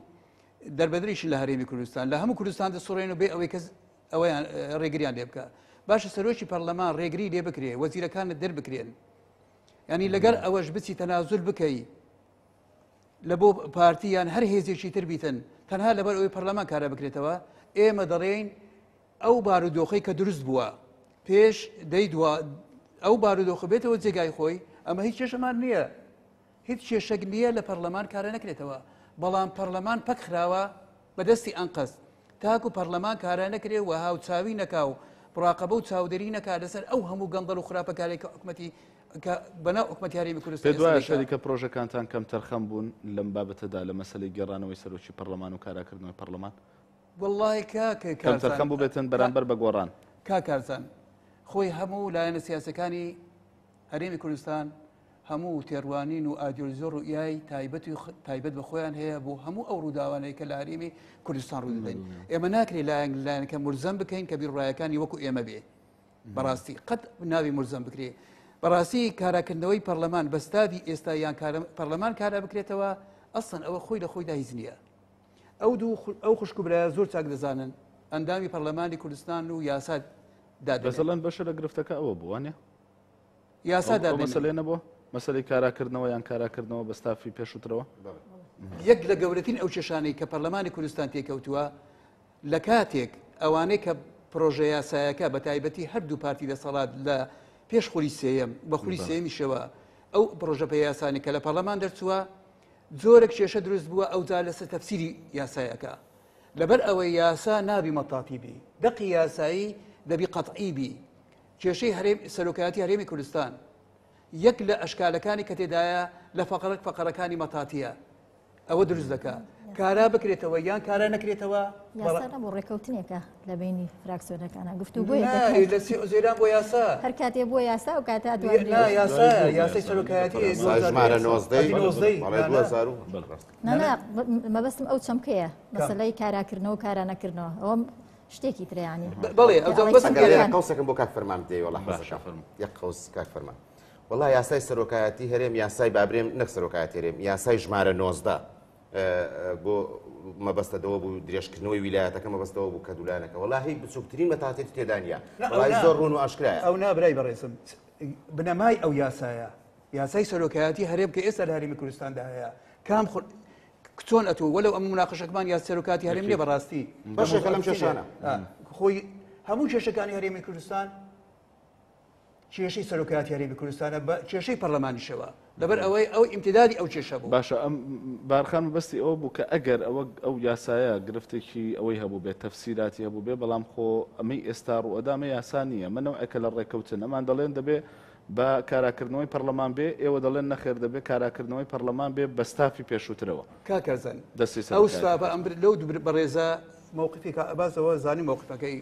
[SPEAKER 4] دەربەدریشن لە هەرێمی کوردستان لە هەموو کوردستان دەسوڕێن و بێ ئەوەی کەس ئەوەیان ڕێگریان لێ بکە باشە سەرۆکی پەرلەمان ڕێگری لێ بکرێ وەزیرەکانت دەربکرێن ینی لەگەر ئەوەش بچی تەنازول بکەی لە بۆ پارتیان هەر هێزێکی تر بیتن تەنها لەبەر ئەوەی پەرلەمان کارە بکرێتەوە ئێمە دەڕێین ئەو بارودۆخەی کە دروست بووە پێش دەیدووە ئەو بارودۆخە بێتەوە جێگای خۆی ئەمە هیچ کێشەمان نییە هیچ کێشەک نییە لە پەرلەمان کارە نەکرێتەوە بەڵام پەرلەمان پەک خراوە بەدەستی ئەنقەس تاکو پەرلەمان کارە نەکرێ و هاوچاوی نەکاو پڕاقەبە و چاودێری نەکا لەسەر ئەو هەموو گەندەڵ و خراپەکارێک کە حکومەتی بەناو حکومەتی هەرێمی کوردستان
[SPEAKER 3] پێ دوایە شەریکە پرۆژەکانتان کەم تەرخەم بوون لەم بابەتەدا لە مەسەلەی گێڕانەوەی سەرۆکی پەرلەمان و کاراکردنەوەی پەرلەمان
[SPEAKER 4] وەڵڵاهی
[SPEAKER 3] کەم تەرخەم بوو بێتن بەرامبەر بە گۆڕان
[SPEAKER 4] کاکارزان خۆی هەموو لایەنە سیاسەکانی هەرێمی کوردستان هەموو تێڕوانین و ئایدیۆلۆژی ڕوئیای تایبەت بە خۆیان هەیە بۆ هەموو ئەو ڕووداوانەی کە لە هەرێمی کوردستان ڕوودەدەین ئێمە ناکرێت لایەنەکە مرزەم بکەین کە بیرڕایەکانی وەکو ئێمە بێ بەڕاستی قەت ناوی مرزەم بکرێ بەڕاستی کاراکردنەوەی پەرلەمان بەستاوی ئێستا یان پەرلەمان کارە بکرێتەوە ئەسڵەن ئەوە خۆی لە خۆیدا هیچ نییە ئەو خوشک و برایە زۆر چاک دەزانن ئەندامی پەرلەمانی کوردستان و یاسا
[SPEAKER 3] بەزەڵەن بەشە لە گرفتەکە ئەوە بووانێ
[SPEAKER 4] یاسا
[SPEAKER 3] مەسەلێ نەبووە مەسەلەی کاراکردنەوە یان کاراکردنەوە بە ستافی پێشووترەوە
[SPEAKER 4] یەک لە گەورەترین ئەو کێشانەی کە پەرلەمانی کوردستان تێکەوتووە لە کاتێک ئەوانەی کە پرۆژە یاسایەکە بە تایبەتی هەردوو پارتی دەسەڵات لە پێش خولی سێیەم بە خولی سێمیشەوە ئەو پرۆژە پێ یاسانی کە لە پەرلەمان دەرچووە زۆرێک کێشە دروست بووە ئەوجا لەسەر تەفسیری یاسایەکە لەبەر ئەوەی یاسا نابی مەتاتیبی دەقی یاسایی دەبی قەتعیبی کێشەی هەرێم سەرۆکایەتی هەرێمی کوردستان یەک لە ئەشکالەکانی کە تێدایە لە فەقەرەکانی مەتاتیە ئەوە دروست دەکا کارا بکرێتەوە یان کارا نەکرێتەوە
[SPEAKER 5] یاسا بۆ ڕێکەوتنێکە لە بینی فراکسیۆنەکانە گفتوگۆی
[SPEAKER 4] لە زێران بۆ یاسا
[SPEAKER 5] هەر کاتێ بۆ یاسا و کاتە
[SPEAKER 4] یاسای سەرۆکایەتی
[SPEAKER 6] ژمارە 90
[SPEAKER 5] مەبەستم ئەو چەمکەیە مەسەلەی کاراکردنەوە و کارا نەکردنەوە ئەوە شتێکی ترەیانی
[SPEAKER 4] بەڵێ
[SPEAKER 6] قوسێکم بۆ کاک فەرمان بدەیە وەڵا یەک قوس کاک فەرمان وەڵا یاسای سەرۆکایەتی هەرێم یاسای بابرێم نەک سەرۆکایەتی هەرێم یاسای ژمارە 90 بۆ مەبەستەوە بوو درێژکردنەوەی ویلایەتەکە مەبەستەوە بوو کە دوولانەکە وەڵاهی بچووکترین بەتاتێتی تێدانە وڵای زۆر ڕوون و ئاشکرایە
[SPEAKER 4] ئەو نابرای بەڕێزم بنەمای ئەو یاسایە یاسای سەرۆکایەتی هەرێم کە ئێستا لە هەرێمی کوردستاندا هەیە کام چۆن ئەتوو وەلەو ئەم مناقەشەکمان یا سەرۆکاتی هەرێم نیە بەڕاستی
[SPEAKER 6] بەشێکە لەم کێشانە
[SPEAKER 4] خۆی هەموو کێشەکانی هەرێمی کوردستان کێشەی سەرۆکایەتی هەرێمی کوردستانە بە کێشەی پەرلەمانیشەوە لەبەر ئەوەی ئەو ئیمتدادی ئەو کێشە بوو
[SPEAKER 3] باشە ئەم بارخان بەستی ئەوە بوو کە ئەگەر ئەو یاسایە گرفتێکی ئەوەی هەبوو بێت تەفسیراتی هەبوو بێ بەڵام خۆ ئەمەی ئێستا ڕوئەدامە یاسا نیە منەوەکە لە ڕێکەوتن ئەمان دەڵێن دەبێ بە کاراکردنەوەی پەرلەمان بێ ئێوە دەڵێن نەخێر دەبێت کاراکردنەوەی پەرلەمان بێ بە ستافی پێشووترەوە
[SPEAKER 4] کاکەزن
[SPEAKER 3] دەستی
[SPEAKER 4] ئەو ستافە ئەم لەو بەڕێزە مووقفی بازەوە زانی مووقفەکەی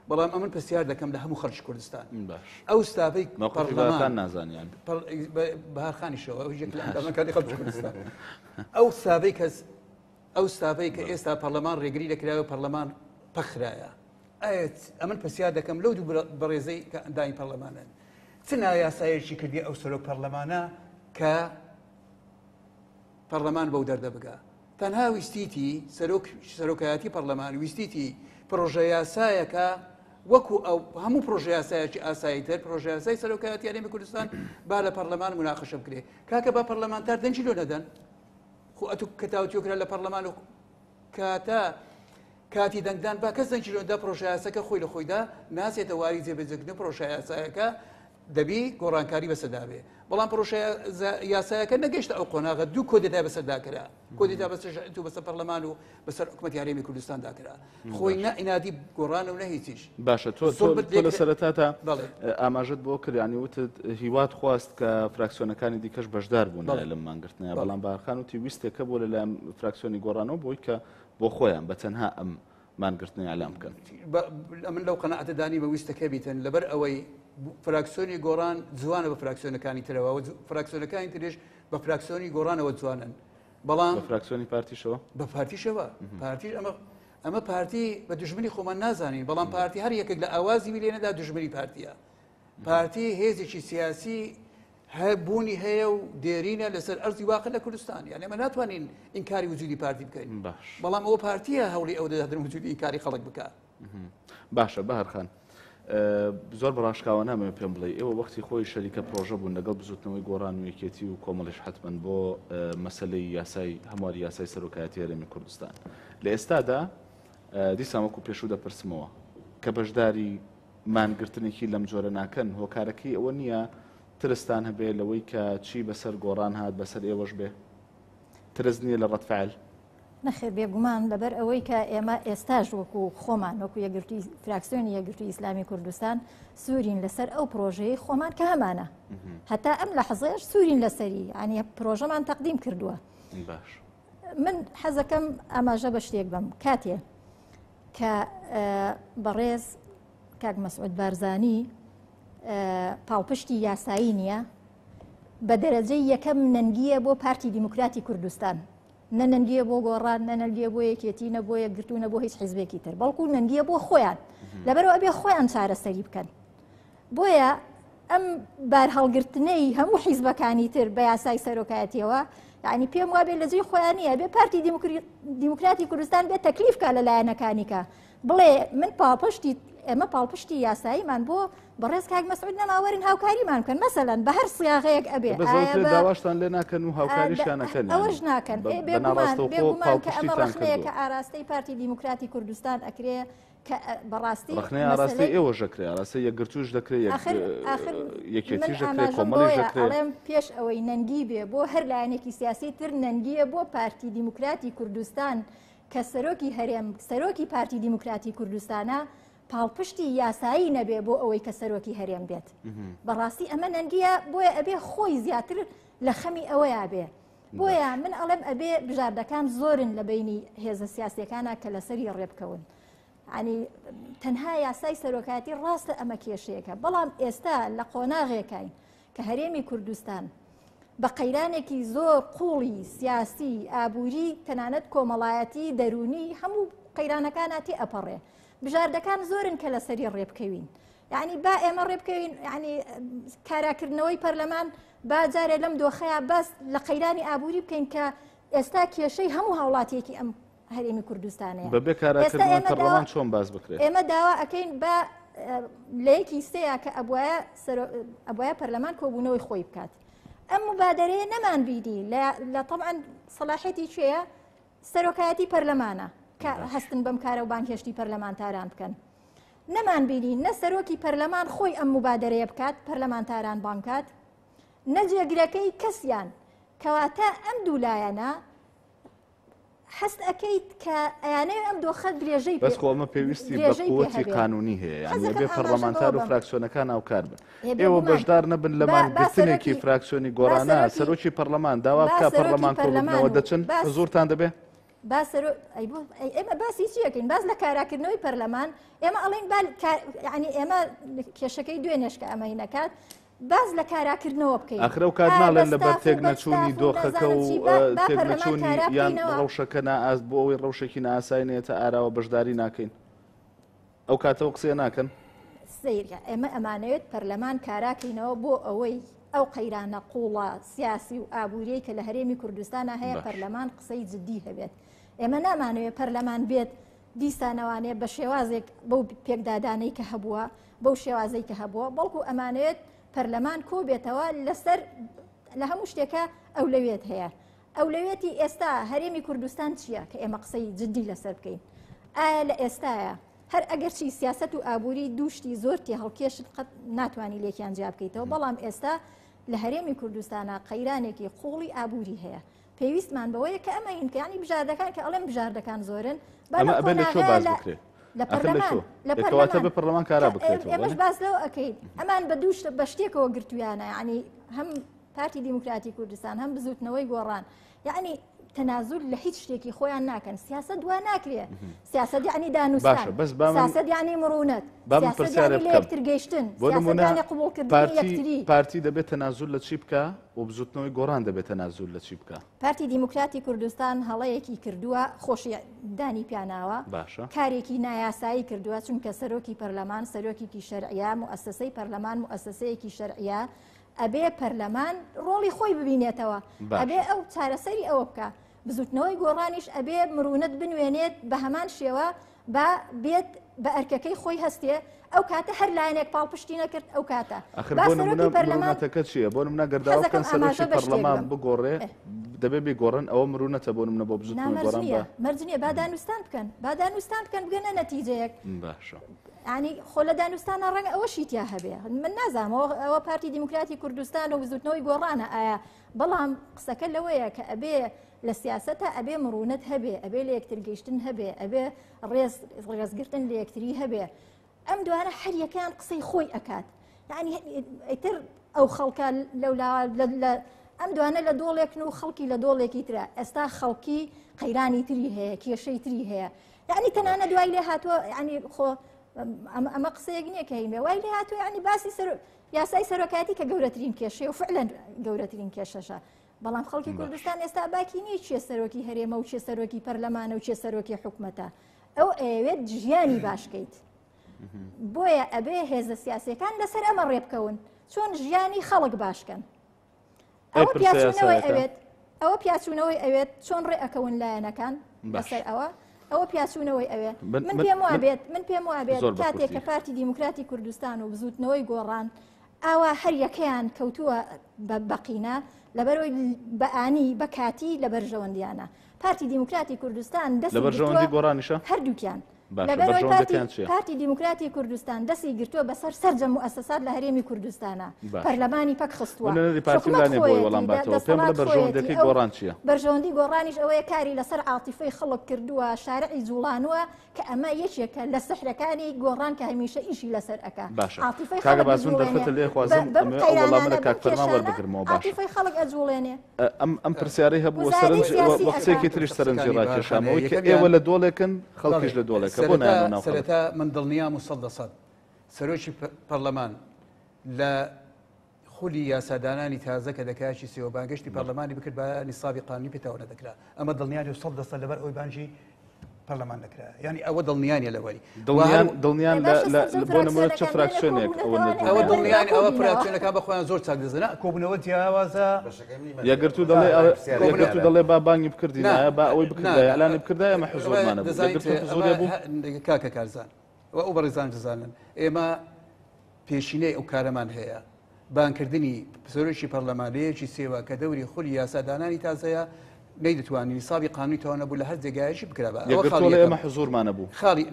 [SPEAKER 4] بەڵام ئەمن پرسیار دەکەم لە هەموو خەڵکی کوردستان ئەو ستافەی
[SPEAKER 3] پەرلەمان نازانیان
[SPEAKER 4] بەهارخانیشەوە ئەوەکانی خەڵکی کوردستان ئەو ستافەی کەس ئەو ستافەی کە ئێستا پەرلەمان ڕێگری دەکراوە پەرلەمان پەخرایە ئەمن پرسیار دەکەم لەو دوو بەڕێزەی کە ئەندامی پەرلەمانن چ یاسایەکی کردی ئەو سەرۆک پەرلەمانە کە پەرلەمان بەو دەردە بگا تەنها ویستیتی سەرۆکایەتی پەرلەمان ویستیتی پرۆژە یاسایەکە وەکو ئەو هەموو پرۆژە یاسایەکی ئاساییتر پرۆژە یاسای سەرۆکایەتی هەرێمی کوردستان با لە پەرلەمان مناقەشە بکرێ کاکە با پەرلەمانتار دەنجی لۆ نەدەن خۆ ئەتوو کەتاوتیۆکرا لە پەرلەمان و کاتی دەنگدان با کەس دەنجی لۆدا پرۆژە یاساکە خۆی لە خۆیدا ناسێتە واری جێبەجێکردن پرۆژە یاسایەکە دەبی گۆڕانکاری بەسەردابێ بەڵام پرۆژە یاسایەکە نەگەشتە ئەو قۆناغە دوو کۆدەدا بەسەرداکرا کۆدیدا بەسەر پەرلەمان و بەسەر حکومەتی هەرێمی کوردستان داکرا خۆی نەئینادی گۆڕان و نەهیچیش
[SPEAKER 3] باشە تۆ لە سەرەتاتا ئاماژت بۆ کردیانی وتت هیوات خواست کە فراکسیۆنەکانی دیکەش بەشدار بوون لە مانگرتنەوە بەڵام بارخان وتی ویستێکە بۆ لەلایەن فراکسیۆنی گۆڕانەوە بۆی کە بۆ خۆیان بە تەنها ئەم مانگرتنی ئەلام بکەن
[SPEAKER 4] من لەو قەنەعەتەدانی بە ویستەکە بیتن لەبەر ئەوەی فراکسیۆنی گۆڕان جوانە بە فراکسیۆنەکانی ترەوە فراکسیۆنەکانی تریش بە فراکسیۆنی گۆڕانەوە جوانن بەڵام
[SPEAKER 3] بە فراکسیۆنی پارتیشەوە
[SPEAKER 4] بە پارتیشەوە پارتیش ئەمە پارتی بە دژمنی خۆمان نازانین بەڵام پارتی هەر یەکێک لە ئاوازی میلێنەدا دژمنی پارتیە پارتی هێزێکی سیاسی بوونی هەیە و دێرینە لەسەر ئەرزی واقع لە کوردستان یعنی ئەمە ناتوانین ئینکاری وجودی پارتی بکەین بەڵام ئەوە پارتیە هەوڵی ئەو دەدەن وجودی ئینکاری خەڵک بکات
[SPEAKER 3] باشە بەهارخان زۆر بەڕاشکاوە نامەوێ پێم بڵێ ئێوە وەختی خۆی شەریکە پرۆژە بوون لەگەڵ بزوتنەوەی گۆڕان و یەکێتی و کۆمەڵیش حتمەن بۆ مەسلەی یاسای هەمواری یاسای سەرۆکایەتی هەرێمی کوردستان لە ئێستادا دیسان وەکو پێشوو دەپرسمەوە کە بەشداری مانگرتنێکی لەم جۆرە ناکەن هۆکارەکەی ئەوە نییە ترستان هەبێ لەوەی کە چی بەسەر گۆڕان هات بەسەر ئێوەش بێ ترس نییە لە ڕەتفعل
[SPEAKER 5] نەخێر بێگومان لەبەر ئەوەی کە ئێمە ئێستاش وەکو خۆمان وەکو یەکگرتووی فراکسیۆنی یەکگرتووی ئیسلامی کوردستان سوورین لەسەر ئەو پرۆژەیە خۆمان کە هەمانە هەتا ئەم لە حەزەیەش سوورین لەسەری ینی پرۆژەمان تەقدیم کردووە من حەزەکەم ئاماژە بە شتێک بم کاتێ کە بەڕێز کاک مەسعود بارزانی پاڵپشتی یاسایی نییە بە دەرەجەی یەکەم نەنگیە بۆ پارتی دیموکراتی کوردستان نە نەنگیە بۆ گۆڕان نە نەنگیە بۆ یەکێتی نە بۆ یەکگرتوو نە بۆ هیچ حیزبێکی تر بەڵکو نەنگیە بۆ خۆیان لەبەرەوە ئەبێ خۆیان چارەسەری بکەن بۆیە ئەم بار هەڵگرتنەی هەموو حیزبەکانی تر بە یاسای سەرۆکایەتیەوە یعنی پێم وابێ لە جێی خۆیان نییە بێ پارتی دیموکراتی کوردستان بێ تەکلیفکە لە لایەنەکانیکە بڵێ من ئێمە پاڵپشتی یاساییمان بۆ بەڕێز کاک مەسعود نەماوەرین هاوکاریمان بکەن مەسەلەن بە هەر سیاغەیەک ئەبێ
[SPEAKER 3] داواشتان لێ ناکەن و هاوکاریشیان نەکەن
[SPEAKER 5] ئەوەش ناکەن بێگومان کە ئەمە ڕەخنەیە کە ئاراستەی پارتی دیموکراتی کوردستان ئەکرێ کە بەڕاستی
[SPEAKER 3] ڕخنەی ئاراستی ئێوە ژەکرێ ئاراستی یەکگرتوش دەکرێت یەکێتی ژەکرێت کۆمەڵی ژەکرێت
[SPEAKER 5] ئەڵێم پێش ئەوەی نەنگی بێ بۆ هەر لایەنێکی سیاسی تر نەنگیە بۆ پارتی دیموکراتی کوردستان کە سەرۆکی هەرێم سەرۆکی پارتی دیموکراتی کوردستانە پاڵپشتی یاسایی نەبێ بۆ ئەوەی کە سەرۆکی هەرێم بێت بەڕاستی ئەمە نەنگیە بۆیە ئەبێ خۆی زیاتر لە خەمی ئەوەیە بێ بۆیە من ئەڵێم ئەبێ بژاردەکان زۆرن لە بینی هێزە سیاسیەکانە کە لەسەری ڕێبکەون ینی تەنها یاسای سەرۆکاتی ڕاستە ئەمە کێشەیەەکە بەڵام ئێستا لە قۆناغێکین کە هەرێمی کوردستان بە قەیرانێکی زۆر قوڵی سیاسی ئابووری تەنانەت کۆمەڵایەتی دەرونی هەموو قەیرانەکاناتی ئەپەڕێ بژاردەکان زۆرن کە لەسەری ڕێبکەوین یعنی با ئێمە ڕێبکەوین ینی کاراکردنەوەی پەرلەمان با جارێ لەم دۆخەیە بەس لە قەیرانی ئابووری بکەین کە ئێستا کێشەی هەموو هاوڵاتیەکی ئەم هەرێمی کوردستانەیە
[SPEAKER 3] بەبێ کاراکردنەوەی پەرلەمان چۆن باز بکرێت
[SPEAKER 5] ئێمە داوا ئەەکەین بە لەیەکی سەیە کە ئەبواە پەرلەمان کۆبوونەوەی خۆی بکات ئەم مبادرەیە نەمان بیدی لە طبعاً سەلاحێتی کوێیە سەرۆکایەتی پەرلەمانە کە هەستن بەم کارە و بانکێشتی پەرلەمانتاران بکەن نەمان بینی نە سەرۆکی پەرلەمان خۆی ئەم مبادرەیە بکات پەرلەمانتاران بانکات نەجێگرەکەی کەسیان کەواتە ئەم دوولایەنە حەست ئەەکەیت کە ئەیانەیە ئەم دۆخەت درێژەی
[SPEAKER 3] بەس خۆمە پێویستی بە قووەتی قانونی هەیە یعنی بێ پەرلەمانتار و فراکسیۆنەکان ئاوکار بن ئێوە بەشدار نەبن لە مانگرتنێکی فراکسیۆنی گۆڕانە سەرۆکی پەرلەمان داوا بکە پەرلەمان کۆبوونەوە دەچن زۆرتان دەبێ
[SPEAKER 5] ئێمە باسی چیەکەین باز لە کاراکردنەوەی پەرلەمان ئێمە ئەڵێن ینی ئێمە کێشەکەی دوێنێشکە ئەمەی نەکات باز لە کاراکردنەوە بکەین
[SPEAKER 3] ئەخرە و کات ناڵێن لەبەر تێکنەچوونی دۆخەکە و تێکنەچوونی یان ڕەوشەکە نائاز بۆ ئەوەی ڕەوشێکی ناساینێتە ئاراوە بەشداری ناکەین ئەو کاتەوە قسێ ناکەن
[SPEAKER 5] سیرە ئێمە ئەمانەوێت پەرلەمان کاراکەینەوە بۆ ئەوەی ئەو قەیرانە قوڵە سیاسی و ئابووری کە لە هەرێمی کوردستانە هەیە پەرلەمان قسەی جددی هەبێت ئێمە نامانەوێت پەرلەمان بێت دیسانەوانێت بە شێوازێک بەو پێکدادانەی کە هەبووە بەو شێوازەی کە هەبووە بەڵکو ئەمانەوێت پەرلەمان کۆ بێتەوە لەسەر لە هەموو شتێکە ئەولەوێت هەیە ئەولەوێتی ئێستا هەرێمی کوردستان چییە کە ئێمە قسەی جددی لەسەر بکەین ئایا لە ئێستاە هەر ئەگەرچی سیاست و ئابووری دووشتی زۆر تێ هەڵکێشت قەت ناتوانانی لێکیان جیا بکەیتەوە بەڵام ئێستا لە هەرێمی کوردستانە قەیرانێکی قوڵی ئابووری هەیە پێویستمان بەوەیە کە ئەمە هینکەیانی بژاردەکان کە ئەڵێن بژاردەکان زۆرن لە
[SPEAKER 3] پەرلەمان کارا بکرێتەوە
[SPEAKER 5] ئێمەش باز لەوە ئەەکەین ئەمان بە دووشت بە شتێکەوە گرتویانە ینی هەم پارتی دیموکراتی کوردستان هەم بزوتنەوەی گۆڕان یعنی تەنازول لە هیچ شتێکی خۆیان ناکەن سیاست دوا ناکرێ سیاست یعنی دانوستان سیاست یعنی مرونەت سیاست یعنی لە یەکتر گەیشتن سیاست یعنی قبولکردنی یەکتری
[SPEAKER 3] پارتی دەبێت تەنازول لە چی بکە و بزوتنەوەی گۆڕان دەبێت تەنازول لە چی بکە
[SPEAKER 5] پارتی دیموکراتی کوردستان هەڵەیەکی کردووە خۆشیدانی پیاناوە کارێکی نایاسایی کردووە چونکە سەرۆکی پەرلەمان سەرۆکێکی شەرعیە موسسەی پەرلەمان موسسەیەکی شەرعیە ئەبێ پەرلەمان ڕۆڵی خۆی ببینێتەوە ئەبێ ئەو چارەسەری ئەوە بکە بزوتنەوەی گۆڕانیش ئەبێ مرونەت بنوێنێت بە هەمان شێوە بە بێت بە ئەرکەکەی خۆی هەستێ ئەو کاتە هەر لایەنێک پاڵپشتی نەکرد ئەو کاتە
[SPEAKER 3] پەرلەمانەکە چییە بۆ منە گەرداوەکەن سەرۆکی پەرلەمان بگۆڕێ دەبێ بگۆڕن ئەوە مرونەتە بۆ منە بۆ بزوتنەوەی گۆڕان
[SPEAKER 5] مەرجنیە با دانوستان بکەن بگەنە نەتیجەیەک
[SPEAKER 3] باشە
[SPEAKER 5] ینی خۆ لە دانوستانە ڕەنگە ئەوەشی تیا هەبێ من نازانەوە ئەوە پارتی دیموکراتی کوردستان و بزوتنەوەی گۆڕانە ئایا بەڵام قسەکە لەوەیە کە ئەبێ لە سیاسەتە ئەبێ مرونەت هەبێ ئەبێ لە یەکتر گەیشتن هەبێ ئەبێ ڕێزگرتن لە یەکتری هەبێ ئەم دوانە هەر یەکەیان قسەی خۆی ئەکات یعنی ئیتر ئەو خەڵکە ئەم دوانە لە دۆڵێکن و خەڵکی لە دۆڵێکی ترە ئێستا خەڵکی قەیرانی تری هەیە کێشەی تری هەیە یعنی تەنانە دوای لێ هاتووە ینی خۆ ئەمە قسەیەک نییە کە هینێ وای لێ هاتووە ینی باسی یاسای سەرۆکاتی کە گەورەترین کێشەیە و فعلەن گەورەترین کێشەشە بەڵام خەڵکی کوردستان ئێستا باکی نییە چێ سەرۆکی هەرێمە و چێ سەرۆکی پەرلەمانە و چێ سەرۆکی حکومەتە ئەو ئەوێت ژیانی باشکەیت بۆیە ئەبێ هێزە سیاسیەکان لەسەر ئەمە ڕێبکەون چۆن ژیانی خەڵک باشکەن ئەوە پیاچوونەوەی ئەوێت چۆن ڕێ ئەەکەون لایەنەکان بەسەر ئەوە پیاچوونەوەی ئەوێ من پێم وابێت کاتێک کە پارتی دیموکراتی کوردستان و بزوتنەوەی گۆڕان ئاوا هەر یەکەیان کەوتووە بەقینە لەبەرەوەی بەئانی بە کاتی لە بەرژەوەندیانە پارتی دیموکراتی کوردستان دەست
[SPEAKER 3] لە بەرژەوەندی گۆڕانیشە
[SPEAKER 5] هەردووکیان لەبەرەوەی پارتی دیموکراتی کوردستان دەستی گرتووە بەسەر سەرجە موسسات لە هەرێمی کوردستانە پەرلەمانی پەک خستووە بەرژەوەندی گۆڕانیش ئەوەیە کاری لەسەر عاتیفەی خەڵک کردووە شارعی جوڵانوە کە ئەمە یەکێکە لە سەحرەکانی گۆڕان کە هەمیشە ئیشی لەسەر ئەکا عاتیفەی خەڵک ئەجوڵێنێ
[SPEAKER 3] ئەم پرسیارەی هەبوو وەختێکی تریش سەرنجی ڕاکێشامەوەی کە ئێوە لە دۆڵێکن خەڵکیش لە دۆڵێکە بۆ نایەنەوە
[SPEAKER 4] سەرەتا من دڵنیا مسەڵدەسەد سەرۆکی پەرلەمان لە خولی یاسادانانی تازە کە دەکایکی سێوە بانگشتی پەرلەمانی بکرد بە نیسابی قانونی پێتاوە نەدەکرا ئەمە دڵنیانی 100% لەبەر ئەوی بانجی پەرلەمان دەکرا یعنی ئەوە دڵنیانە لەوەری
[SPEAKER 3] دڵنیان بۆ نمونە چه فراکسیۆنێک
[SPEAKER 4] ئەوە دڵنیانی ئەوە فراکسیۆنەکان بەخۆیان زۆر چاک دەزانە کۆبوونەوە جیاوازە
[SPEAKER 3] یەگرتو دەڵێ با بانگی بکردینایە با ئەوەی بکردای ئەلانی بکردای ئەمە حزۆرمانە
[SPEAKER 4] کاکە کارزان ئەو بەڕێزان دەزانن ئێمە پێشینەی ئەو کارەمان هەیە بانکردنی سەرۆکی پەرلەمانەیەکی سێوە کە دەوری خولی یاسادانانی تازەیە نەیدەتوانی نیسابی قانونی تەواو نەبوو لە هەر جێگایەکی بکرا
[SPEAKER 3] ئێمە حزۆرمانە بوو
[SPEAKER 4] خاڵی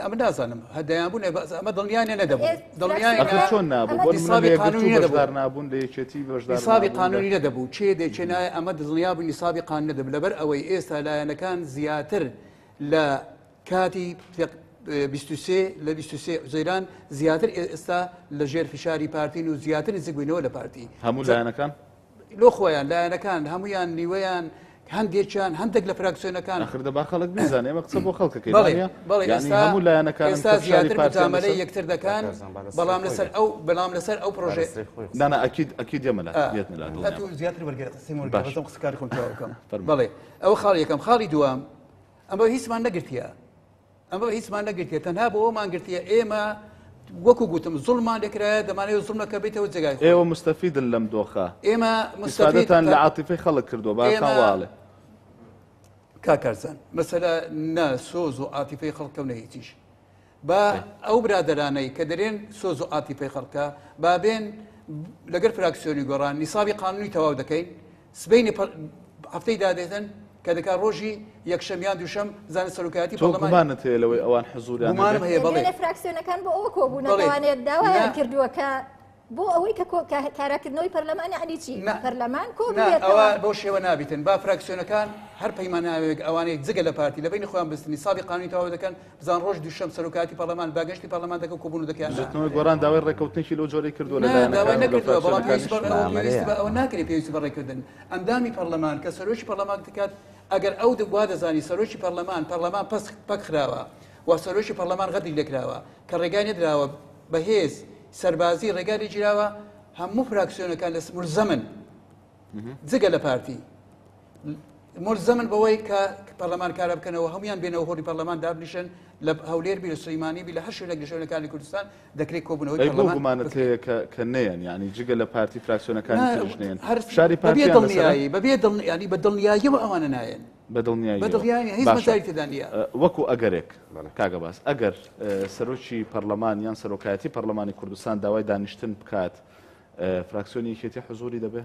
[SPEAKER 4] ئەمە نازانم هەدایان بوون ئەمە دڵنیانە نەدەبوو دڵنیان
[SPEAKER 3] چۆن نابوو
[SPEAKER 4] نیسابی قانونی نەدەبوو
[SPEAKER 3] نابوون لە یەکێتی بەشدار
[SPEAKER 4] نیسابی قانونی نەدەبوو چێ دێچێنایە ئەمە دڵنیا بوو نیسابی قانون نەدەبوو لەبەر ئەوەی ئێستا لایەنەکان زیاتر لە کاتی 23 لە 23 زەیران زیاتر ئێستا لە ژێر فشاری پارتین و زیاتر نزیک بووینەوە لە پارتی
[SPEAKER 3] هەموو لایەنەکان
[SPEAKER 4] لۆ خۆیان لایەنەکان هەمویان نیوەیان هەندێکیان هەندێک لە فراکسیۆنەکان
[SPEAKER 3] خردەبا خەڵک بیزانێ ئەمە قسە بۆ خەڵکەکەی
[SPEAKER 4] بەڵێ
[SPEAKER 3] هەموو لایەنەکان
[SPEAKER 4] ئێستا زیاتر مجاملەی یەکتر دەکەن بەڵام لەسەر ئەو پرۆژێ
[SPEAKER 3] نانا ئەکید دێمەلا
[SPEAKER 4] زیاتر وەرگێڕ قسەکاری خۆم تەواو بکەم بەڵێ ئەوە خاڵی یەکەم خاڵی دووەم ئەمە هیچمان نەگرتیە ئەمە هیچمان نەگرتیە تەنها بۆ ئەومان گرتیە ئێمە وەکو گوتم زوڵمان دەکرایە دەمانێت زوڵمەکە بیتەوە جێگای
[SPEAKER 3] ئێوە مستەفیدن لەم دۆخە
[SPEAKER 4] ئێمە
[SPEAKER 3] مستەفیدتان لە عاتیفەی خەڵک کردووە باڵێ
[SPEAKER 4] کاکارزان مەسەلا نا سۆز و عاتیفەی خەڵکەونە هیچیش با ئەو برادەرانەی کە دەرێن سۆز و عاتیفەی خەڵکە با بێن لەگەر فراکسیۆنی گۆڕان نیسابی قانونی تەواو دەکەین سبەینی هەفتەی دادێتن کە دەکا ڕۆژی یەکشەمیان دووشەم زانە سەرۆکایەتی
[SPEAKER 3] پەرلەمانت هەیە لەوەی ئەوان حزوریان
[SPEAKER 4] هەیە بەڵێ
[SPEAKER 5] فراکسیۆنەکان بۆ ئەوە کۆبوونەوەوانێت داوایان کردووە کە بۆ ئەوەی کە کاراکردنەوەی پەرلەمانی عەلی چی پەرلەمان
[SPEAKER 4] ئەوە بۆ شێوە نابیتن با فراکسیۆنەکان هەر پەیماناوێک ئەوانەیە جگە لە پارتی لە بینی خۆیان بستنی نیسابی قانونی تەواو دەکەن بزان ڕۆژ دووشەم سەرۆکایەتی پەرلەمان باگەشتی پەرلەمان دەکەن کۆبوون دەکەن
[SPEAKER 3] گۆڕان داوای ڕێکەوتنێکی لەو جۆرەی کردووە
[SPEAKER 4] داوای نەکردووە بەڵام ئەوە ناکرێت پێویستی بە ڕێکردن ئەندامی پەرلەمان کە سەرۆکی پەرلەمان دەکات ئەگەر ئەو وا دەزانی سەرۆکی پەرلەمان پەک خراوە و سەرۆکی پەرلەمان غەدی لێکراوە کە ڕێگای نەدراوە بەهێز سەربازی ڕێگای گیراوە هەموو فراکسیۆنەکان لە ملزەمن جگە لە پارتی ملزەمن بەوەی کە پەرلەمان کارە بکەنەوە هەمویان بێنەوە هۆری پەرلەمان دابنیشن لە هەولێر بی لە سلەیمانی بی لە هەر شوێنێک لە شوێنەکانی کوردستان دەکرێت کۆبوونەوەی پەرلەمان
[SPEAKER 3] گومانت هەیە کە نەیەن یعنی جگە لە پارتی فراکسیۆنەکانی تریش نەیەن
[SPEAKER 4] شاری پارتی دڵنیایی بەبێ ینی بە دڵنیاییەوە ئەوانە نایەن
[SPEAKER 3] بەدڵنیایی
[SPEAKER 4] هیچ مەزاری تێدا نییە
[SPEAKER 3] وەکو ئەگەرێک کاگە باس ئەگەر سەرۆکی پەرلەمان یان سەرۆکایەتی پەرلەمانی کوردستان داوای دانیشتن بکات فراکسیۆنی یەکێتی حزوری دەبێ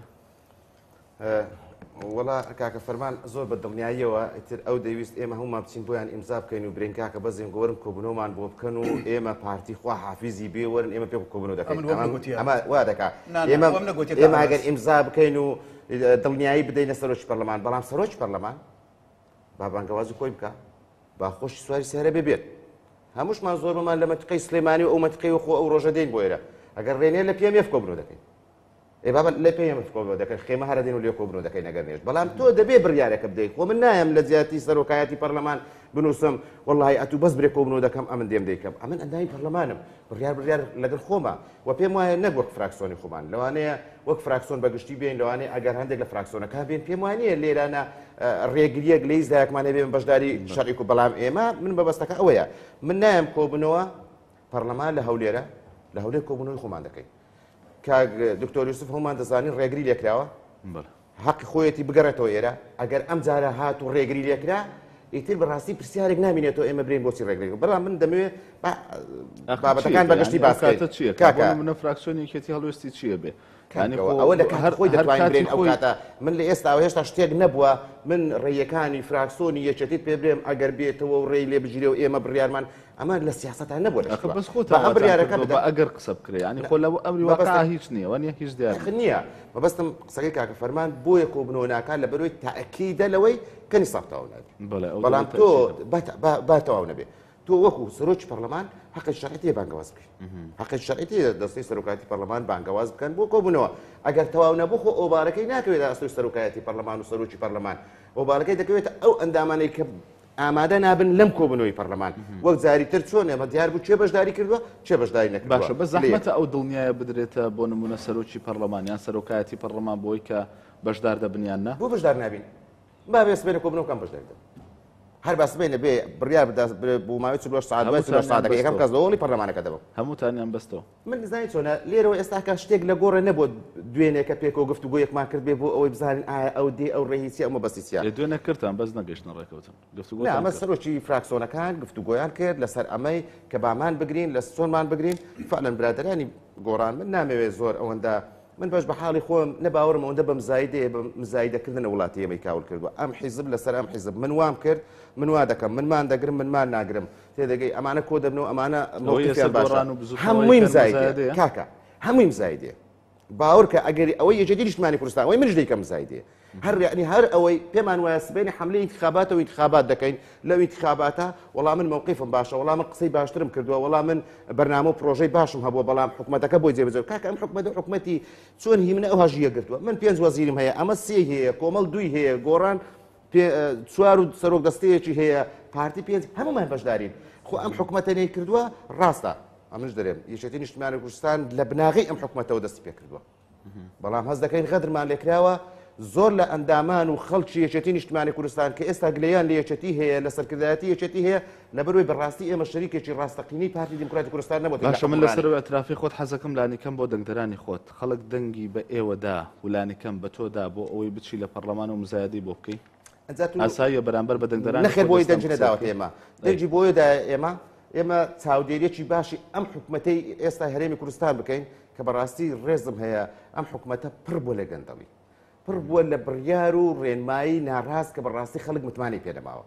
[SPEAKER 6] وڵا کاکە فەرمان زۆر بە دڵنیاییەوە ئیتر ئەو دەویست ئێمە هەمومان بچین بۆیان ئیمزا بکەین و برین کاکە بەزێن گۆرم کۆبنەوەمان بۆ بکەن و ئێمە پارتی خوا حافیزی بێوەرن ئێمە پێ کۆبنەوە دەکەین ئەمە وا دەکات ئێمە ئەگەر ئیمزا بکەین و دڵنیایی بدەینە سەرۆکی پەرلەمان بەڵام سەرۆکی پەرلەمان با بانگەوازی خۆی بکە با خۆشی سواری سێرە ببێت هەمووشمان زۆرمان لە مەتقەی سلێمانی و ئەو مەتقەی و خۆ ئەو ڕۆژە دێن بۆ ئێرە ئەگەر ڕێنێ لە پێم کۆبنەوە دەکەین بابا لە پێم کۆبنەوە دەکەین خێمە هەرە دێن و لێ کۆبنەوە دەکەین ئەگەر نێش بەڵام تۆ دەبێ بڕیارێکە بدەیت خۆ من نایم لە زیاتی سەرۆکایەتی پەرلەمان بنووسم وەڵڵاهی ئەتوو بەس برێ کۆبنەوە دەکەم ئەمن دێم دەیکەم ئەمن ئەندامی پەرلەمانم بڕیار لەگەڵ خۆمە و پێم وایە نەک وەک فراکسیۆنی خۆمان لەوانەیە وەک فراکسیۆن بەگشتی بێن لەوانەیە ئەگەر هەندێک لە فراکسیۆنەکە بێن پێم وانەیە لێرانە ڕێگریەک لە هیچ دایەکمانە بێن بەشداری شەڕێک و بەڵام ئێمە من بەبەستەکە ئەوەیە من نایم کۆبنەوە پەرلەمان لە هەولێرە لە هەولێر کۆبنەوەی خۆمان دەکەین کاک دکتۆر یوسف هەمومان دەزانین ڕێگری لێکراوە حەقی خۆیەتی بگەڕێتەوە ئێرە ئەگەر ئەم جارە هات و ڕێگری لێکرا ئیتر بەڕاستی پرسیارێک نامێنێتەوە ئێمە برین بۆچی ڕێگری بەڵام من دەمەوێت بابەتەکان بەگشتی باسکاتە
[SPEAKER 3] چییە کاکە منە فراکسیۆنی یەکێتی هەڵوێستی چییە بێ
[SPEAKER 6] ئەوە لە کات خۆی دەتوانین برێن ئەو کاتە من لە ئێستا هێشتا شتێک نەبووە من ڕێیەکانی فراکسۆنی یەکێتیت پێ برێم ئەگەر بێتەوە و ڕێی لێ بژیرێ و ئێمە بڕیارمان ئەمە لە سیاسەتان نەبووە
[SPEAKER 3] بەس خۆتە بڕیارەکە ئەگەر قسە بکرێ ینی خۆ لەو ئەمری واقع هیچ نییە وە نیە هیچ دیار
[SPEAKER 6] نییە مەبەستم قسەکەی کاکە فەرمان بۆیە کۆبنەوە ناکات لە بەرۆی تاکیدە لەوەی کەنی ساختەوە نابێت بەڵام تۆ با تەواو نەبێت تۆ وەکو سەرۆکی پەرلەمان حەقی شەرعیتیە بانگەواز بکەیت حەقی شەرعیتیە دەستەی سەرۆکایەتی پەرلەمان بانگەواز بکەن بۆ کۆبوونەوە ئەگەر تەواو نەبوو خۆ ئۆبارەکەی ناکەوێت ئەستۆی سەرۆکایەتی پەرلەمان و سەرۆکی پەرلەمان ئۆبارەکەی دەکەوێتە ئەو ئەندامانەی کە ئامادە نابن لەم کۆبنەوەی پەرلەمان وەک جاریتر چۆن ئێمە دیار بوو چێ بەشداری کردووە چێ بەشداری نەکردووە
[SPEAKER 3] باشە بە زەحمەتە ئەو دڵنیایە بدرێتە بۆ نمونە سەرۆکی پەرلەمان یان سەرۆکایەتی پەرلەمان بۆی کە بەشدار دەبنیان نە
[SPEAKER 6] بۆ بەشدار نابین با بێسبێنە کۆبنەوە کەم بەشدار دەبن هەر باسبێنە بێ بڕیار بوو ماوەی 4 ساعت یەکەم کەس لەوەڵی پەرلەمانەکە دەبم
[SPEAKER 3] هەمووتانیان بەستەوە
[SPEAKER 6] من نزانانی چۆنە لێرەوە ئێستا کە شتێک لە گۆڕە نەبووە دوێنێکە پێکەوە گفتوگۆ یەکمان کرد بێ بۆ ئەوەی بزانین ئایا ئەو دێ ئەو ڕێهیچی ئەمە بەسیسیە
[SPEAKER 3] دوێنە کردان بەس نەگەشتن ڕێکەوتن گفتوگۆ
[SPEAKER 6] ئەمە سەرۆکی فراکسۆنەکان گفتوگۆیان کرد لەسەر ئەمەی کە بامان بگرین لە چۆنمان بگرین فعلەن برادرانی گۆڕان من نامەوێت زۆر ئەوەندە من باش بە حاڵی خۆم نەباوەڕم ئەوەندە بە مزایدەیە بە مزایدەکردنە وڵاتی ئێمەی کاول کردووە ئەم حیزب لەسەر ئەم حیزب من وام کرد من وا دەکەم منمان دەگرم منمان ناگرم تێدەگەی ئەمانە کۆ دەبنەوە ئەمانە هەمووی مزایدێ کاکە هەمووی مزایدێ باوەڕ کە ئەگەری ئەوەی یەکێتی نیشتمانی کوردستان ئەوەی منش دەیکەم مزایدێ هەر یعنی هەر ئەوەی پێمان وایە سبەینی حملەی انتخاباتەوە انتخابات دەکەین لەو انتخاباتە وەڵام من موقیفم باشە وەڵام من قسەی باشترم کردووە وەڵام من بەرنامە و پرۆژەی باشم هەبووە بەڵام حکوومەتەکە بۆی جێبەجێ کاکە ئەم حکوومەتی چۆن هی منە ئەو هەژیە گرتووە من 5 وەزیرم هەیە ئەمە 3 هەیە کۆمەڵ 2 هەیە گۆڕان 4 و سەرۆک دەستەیەکی هەیە پارتی 5 هەمومان بەشدارین خۆ ئەم حکوومەتەنەی کردووە ڕاستە ئەمنش دەرێم یەکێتی نیشتمانی کوردستان لە بناغی ئەم حکوومەتەوە دەستی پێ کردووە بەڵام هەست دەکەین غەدرمان لێکراوە زۆر لە ئەندامان و خەڵکی یەکێتی نیشتمانی کوردستان کە ئێستا گلەیان لە یەکێتی هەیە لە سەرکردایەتی یەکێتی هەیە لەبەرەوەی بەڕاستی ئێمە شەریکێکی ڕاستەقینەی پارتی دیموکراتی کوردستان نەبووین
[SPEAKER 3] باشە من لەسەر ئەترافی خۆت حەزەکەم لانیکەم بۆ دەنگدەرانی خۆت خەڵک دەنگی بە ئێوەدا و لانیکەم بە تۆدا بۆ ئەوەی بچی لە پەرلەمان و مزایدەی بۆ بکەی ئاساییە بەرامبەر بە دەنگدەرانی
[SPEAKER 6] نەخێر بۆی دەنج نەداوەت ئێمە دەنجی بۆیدا ئێمە چاودێریەکی باشی ئەم حکوومەتەی ئێستا هەرێمی کوردستان بکەین کە بەڕاستی ڕێزم هەیە ئەم حکوومەتە پڕ بۆ لە گەندەڵی پڕ بووە لە بڕیار و ڕێنمایی ناڕاست کە بەڕاستی خەڵک متمانی پێدەماوە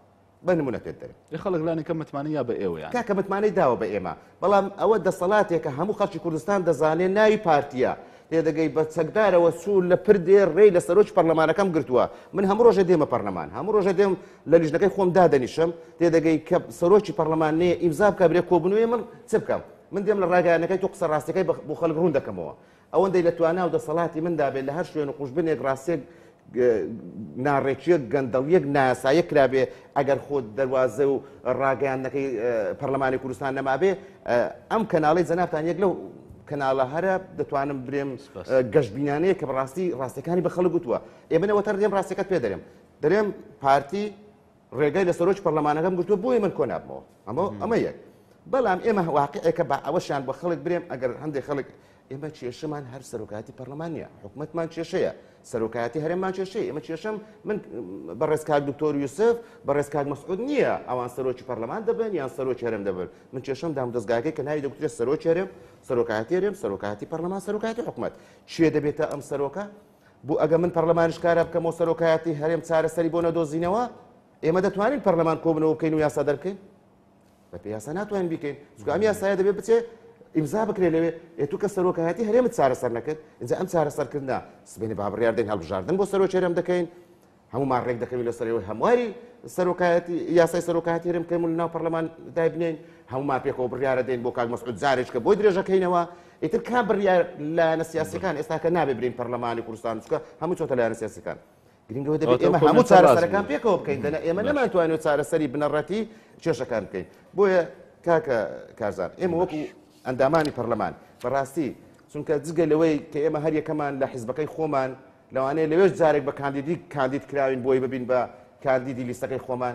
[SPEAKER 6] بە نمونە پێت دەرێت
[SPEAKER 3] خەڵک لانیکە متمانیا بە ئێوە
[SPEAKER 6] کاکە متمانەی داوە بە ئێمە بەڵام ئەوە دەسەڵاتێکە هەموو خەڵکی کوردستان دەزانێت ناوی پارتیە تێدەگەی بە چەکدارەوە سوول لە پردێ ڕێی لە سەرۆکی پەرلەمانەکەم گرتووە من هەموو ڕۆژە دێمە پەرلەمان هەموو ڕۆژە دێم لە لیژنەکەی خۆم دادەنیشم تێدەگەی کە سەرۆکی پەرلەمان نەیە ئیمزا بکە برێ کۆبنەوەی من چ بکەم من دێم لە ڕاگەیانەکەی تۆ قسە ڕاستەکەی بۆ خەڵک ڕوون دەکەمەوە ئەوەندەی لە توانە و دەسەڵاتی مندا بێت لە هەر شوێن و قوشبنێک ڕاستێک ناڕێکیەک گەندەڵیەک ناسایە کرابێ ئەگەر خۆت دەواازە و ڕاگەیانەکەی پەرلەمانی کوردستان نەمابێ ئەم کەناڵی جەنابتان یەک لەو کەناڵە هەرە دەتوانم برێم گەشتبینانەیە کە ڕاستەکانی بە خەڵک گوتووە ئێمە نەوەتەر دێم ڕاستەکەت پێ دەرێم پارتی ڕێگای لە سەرۆکی پەرلەمانەکەم گوتووە بۆیە من کۆ نابمەوە ئەمە یەک بەڵام ئێمە واقعەکە بە ئەوەشیان بە خەڵک برێم ئەگەر هەندێک خەڵک ئێمە کێشەمان هەر سەرۆکایەتی پەرلەمانیە حکوومەتمان کێشەیە سەرۆکایەتی هەرێممان کێشەیە ئێمە کێشەم من بەڕێزکار دکتۆر یوسف بەڕێزکار مەسعود نییە ئەوان سەرۆکی پەرلەمان دەبن یان سەرۆکی هەرێم دەبن من کێشەم دام دەستگاکەی کە ناوی دەکوترێت سەرۆکی هەرێم سەرۆکایەتی هەرێم سەرۆکایەتی پەرلەمان سەرۆکایەتی حکوومەت چێ دەبێتە ئەم سەرۆکە بوو ئەگە من پەرلەمانیش کارە بکەمەوە سەرۆکایەتی هەرێم چارەسەری بۆ نەدۆزینەوە ئێمە دەتوانین پەرلەمان کۆبنەوە بکەین و یاسا دەرکەین بە پێ یاسا ناتوانین بیکەین چونکە ئەم یاسایە دەبێت بچێ ئیمزا بکرێت لەوێ ئێتو کە سەرۆکایەتی هەرێمت چارەسەر نەکرد اینجا ئەم چارەسەرکردنا سبەینی با بڕیاردەین هەڵبژاردن بۆ سەرۆکی هەرێم دەکەین هەمومان ڕێک دەکەین لەسەرەوەی هەمواری سەرۆکایەتی یاسای سەرۆکایەتی هەرێم بکەین و لەناو پەرلەمان دایبنین هەمومان پێکەوە بڕیارە دەین بۆ کاک مەسعود جارێک کە بۆی درێژەکەینەوە ئیتر کام بڕیار لایەنە سیاسیەکان ئێستا کە نابێ برین پەرلەمانی کوردستان چونکە هەموو چۆتە لایەنە سیاسیەکان گرنگەوە دەبێت ئێمە هەموو چارەسەرەکان پێکەوە بکەین دەنا ئێمە نەمانتوانێت چارەسەری بنەڕەتی کێشەکان بکەین بۆیە کاکە کارزان ئێمە وەکو ئەندامانی پەرلەمان بەڕاستی چونکە جگە لەوەی کە ئێمە هەر یەکەمان لە حیزبەکەی خۆمان لەوانەیە لەوێش جارێک بە کاندید کراوین بۆی ببین بە کاندیدی لیستەکەی خۆمان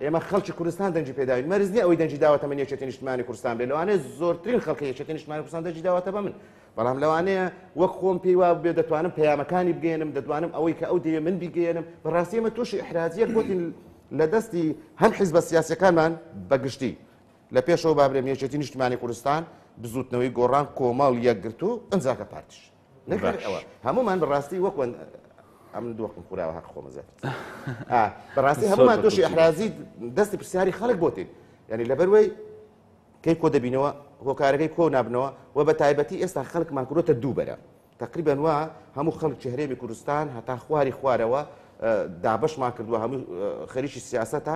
[SPEAKER 6] ئێمە خەڵکی کوردستان دەنجی پێداوین مەرز نییە ئەوەی دەنجی داوەتە من یەکێتی نیشتمانی کوردستان بێ لەوانەیە زۆرترین خەڵکی یەکێتی نیشتمانی کوردستان دەنجی داوەتە بە من بەڵام لەوانەیە وەک خۆم پێی وا بێ دەتوانم پەیامەکانی بگەێنم دەتوانم ئەوەی کە ئەو دەیە من بیگەێنم بەڕاستی ئێمە تووشی ئیحرازیەک بۆتین لە دەستی هەم حیزبە سیاسیەکانمان بەگشتی لە پێشەوە با برێم یەکێتی نیشتمانی کوردستان بزوتنەوەی گۆڕان کۆمەڵ یەکگرت و ئەنجاکە پارتیش هەمومان بەڕاستی وەکوان ئەم دووەکم خوراوە هەر خۆمەزات بەڕاستی هەمومان دۆشی ئەحرازی دەستی پرسیاری خەڵک بۆتین یعنی لەبەروەی کەی کۆ دەبینەوە هۆکارەکەی کۆ نابنەوە و بە تایبەتی ئێستا خەڵکمان کردوتە دووبەرە تقریبا وا هەموو خەڵک هەرێمی کوردستان هەتا خواری خوارەوە دابەشمان کردووە هەموو خەریکی سیاسەتە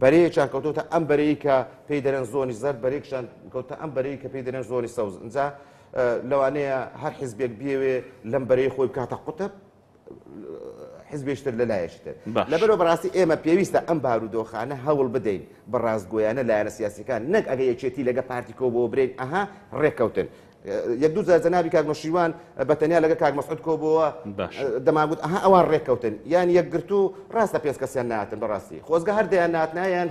[SPEAKER 6] بەرەیەکیان کەوتوتە ئەم بەرەی کە پێی دەرێن زۆنی زەرد بەرەیەکیان کەوتە ئەم بەرەی کە پێی دەرێن زۆنی سەوز ئەجا لەوانەیە هەر حیزبێک بێوێ لەم بەرەی خۆی بکاتە قوتە حیزبێشتر لەلایەشتر لەبەرەوە بەڕاستی ئێمە پێویستە ئەم بارودۆخانە هەوڵ بدەین بە ڕاستگۆیانە لایەنە سیاسیەکان نەک ئەگە یەکێتی لەگە پارتیکۆ بۆ برین ئەها ڕێککەوتن یەک دوو جار جەنابی کاک نەشیوان بەتەنیا لەگە کاک مەسعود کۆبووە دەماگوت ئەها ئەوان ڕێککەوتن یان یەکگرتو ڕاستە پێنج کەسیان ناتن بەڕاستی خۆزگە هەردەیان ناتنایان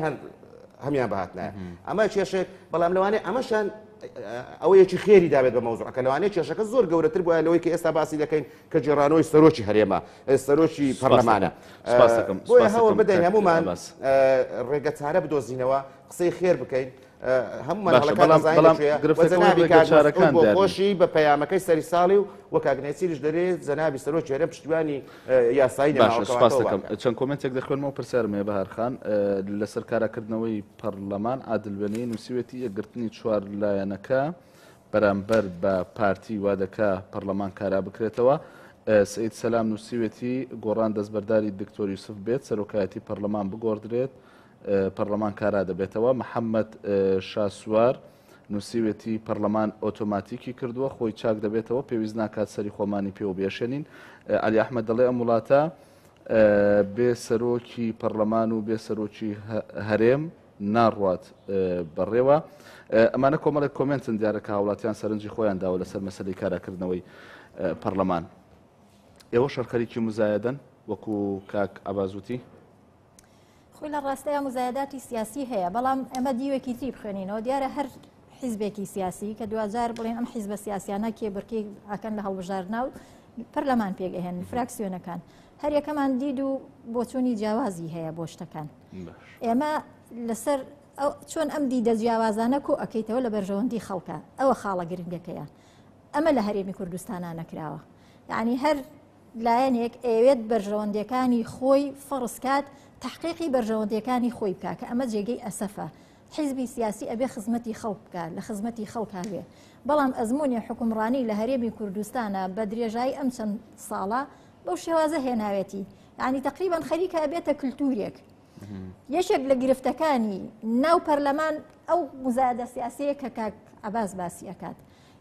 [SPEAKER 6] هەمیان بەهاتنایە ئەمە کێشێک بەڵام لەوانەیە ئەمەشان ئەوەیەکی خێری دابێت بە مەوزوعەکە لەوانەیە کێشەکە زۆر گەورەتر بووە لەوەی کە ئێستا باسی دەکەین کە جێڕانەوەی سەرۆکی هەرێمە سەرۆکی پەرلەمانە بۆیە هەوڵ بدەین هەمومان ڕێگە چارە بدۆزینەوە قسەی خێر بکەین هەمومان خۆشی بە پەیامەکەی سەری ساڵی و کاگنێسیریش دەرێت جەنابی سەرۆکی هەرێم پشتیوانی یاسایی
[SPEAKER 7] نێماوەکەم چەند کۆمنتێک دەخوێنمەوە پرسیارمێ بەهارخان لەسەر کاراکردنەوەی پەرلەمان عادلبێنی نووسیوێتی یەکگرتنی چوار لایەنەکە بەرامبەر بە پارتی وا دەکا پەرلەمان کارا بکرێتەوە سعید سەلام نووسیوێتی گۆڕان دەستبەرداری دکتۆر یوسف بێت سەرۆکایەتی پەرلەمان بگۆڕدرێت پەرلەمان کارا دەبێتەوە محەممەد شاسوار نووسیوێتی پەرلەمان ئۆتۆماتیکی کردووە خۆی چاک دەبێتەوە پێویست ناکات سەری خۆمانی پێ و بێشێنین علی ئەحمەد دەڵێ ئەم وڵاتە بێ سەرۆکی پەرلەمان و بێ سەرۆکی هەرێم ناڕوات بەڕێوە ئەمانە کۆمەڵێک کۆمنتن دیارەکە هاوڵاتیان سەرنجی خۆیان داوە لەسەر مەسەلەی کاراکردنەوەی پەرلەمان ئێوە شەرخەریکی مزایەدەن وەکو کاک ئابازوتی
[SPEAKER 5] خۆی لە ڕاستەیە مزایداتی سیاسی هەیە بەڵام ئەمە دیوێکی تری بخوێنینەوە دیارە هەر حیزبێکی سیاسی کە دوجار بڵێن ئەم حیزبە سیاسیانە کێ بڕکەی ئاکەن لە هەڵبژاردنا و پەرلەمان پێگەهێن فراکسیۆنەکان هەر یەکەمان دید و بۆچوونی جیاوازی هەیە بۆ شتەکان ئێمە لەسەر چۆن ئەم دیدە جیاوازانە کۆ ئەەکەیتەوە لە بەرژەوەندی خەڵکە ئەوە خاڵە گرنگەکەیە ئەمە لە هەرێمی کوردستانە نەکراوە یعنی هەر لایەنێک ئەوێت بەرژەوەندەکانی خۆی فڕسکات تحقیقی بەرژەوەندەکانی خۆی بکە کە ئەمە جێگەی ئەسەفە حیزبی سیاسی ئەبێ خزمەتی خەڵک بکە لە خزمەتی خەڵکاوێ بەڵام ئەزمموی حکومڕانی لە هەرێمی کوردستانە بە درێژایی ئەم چەند ساڵە بەو شێوازە هێناوێتی یعنی تقریبان خەریکە بێتە کللتورێک یەشێک لە گرفتەکانی ناو پەرلەمان ئەو مزایدە سیاسەیە کە کاک عەباس باسی ئەکات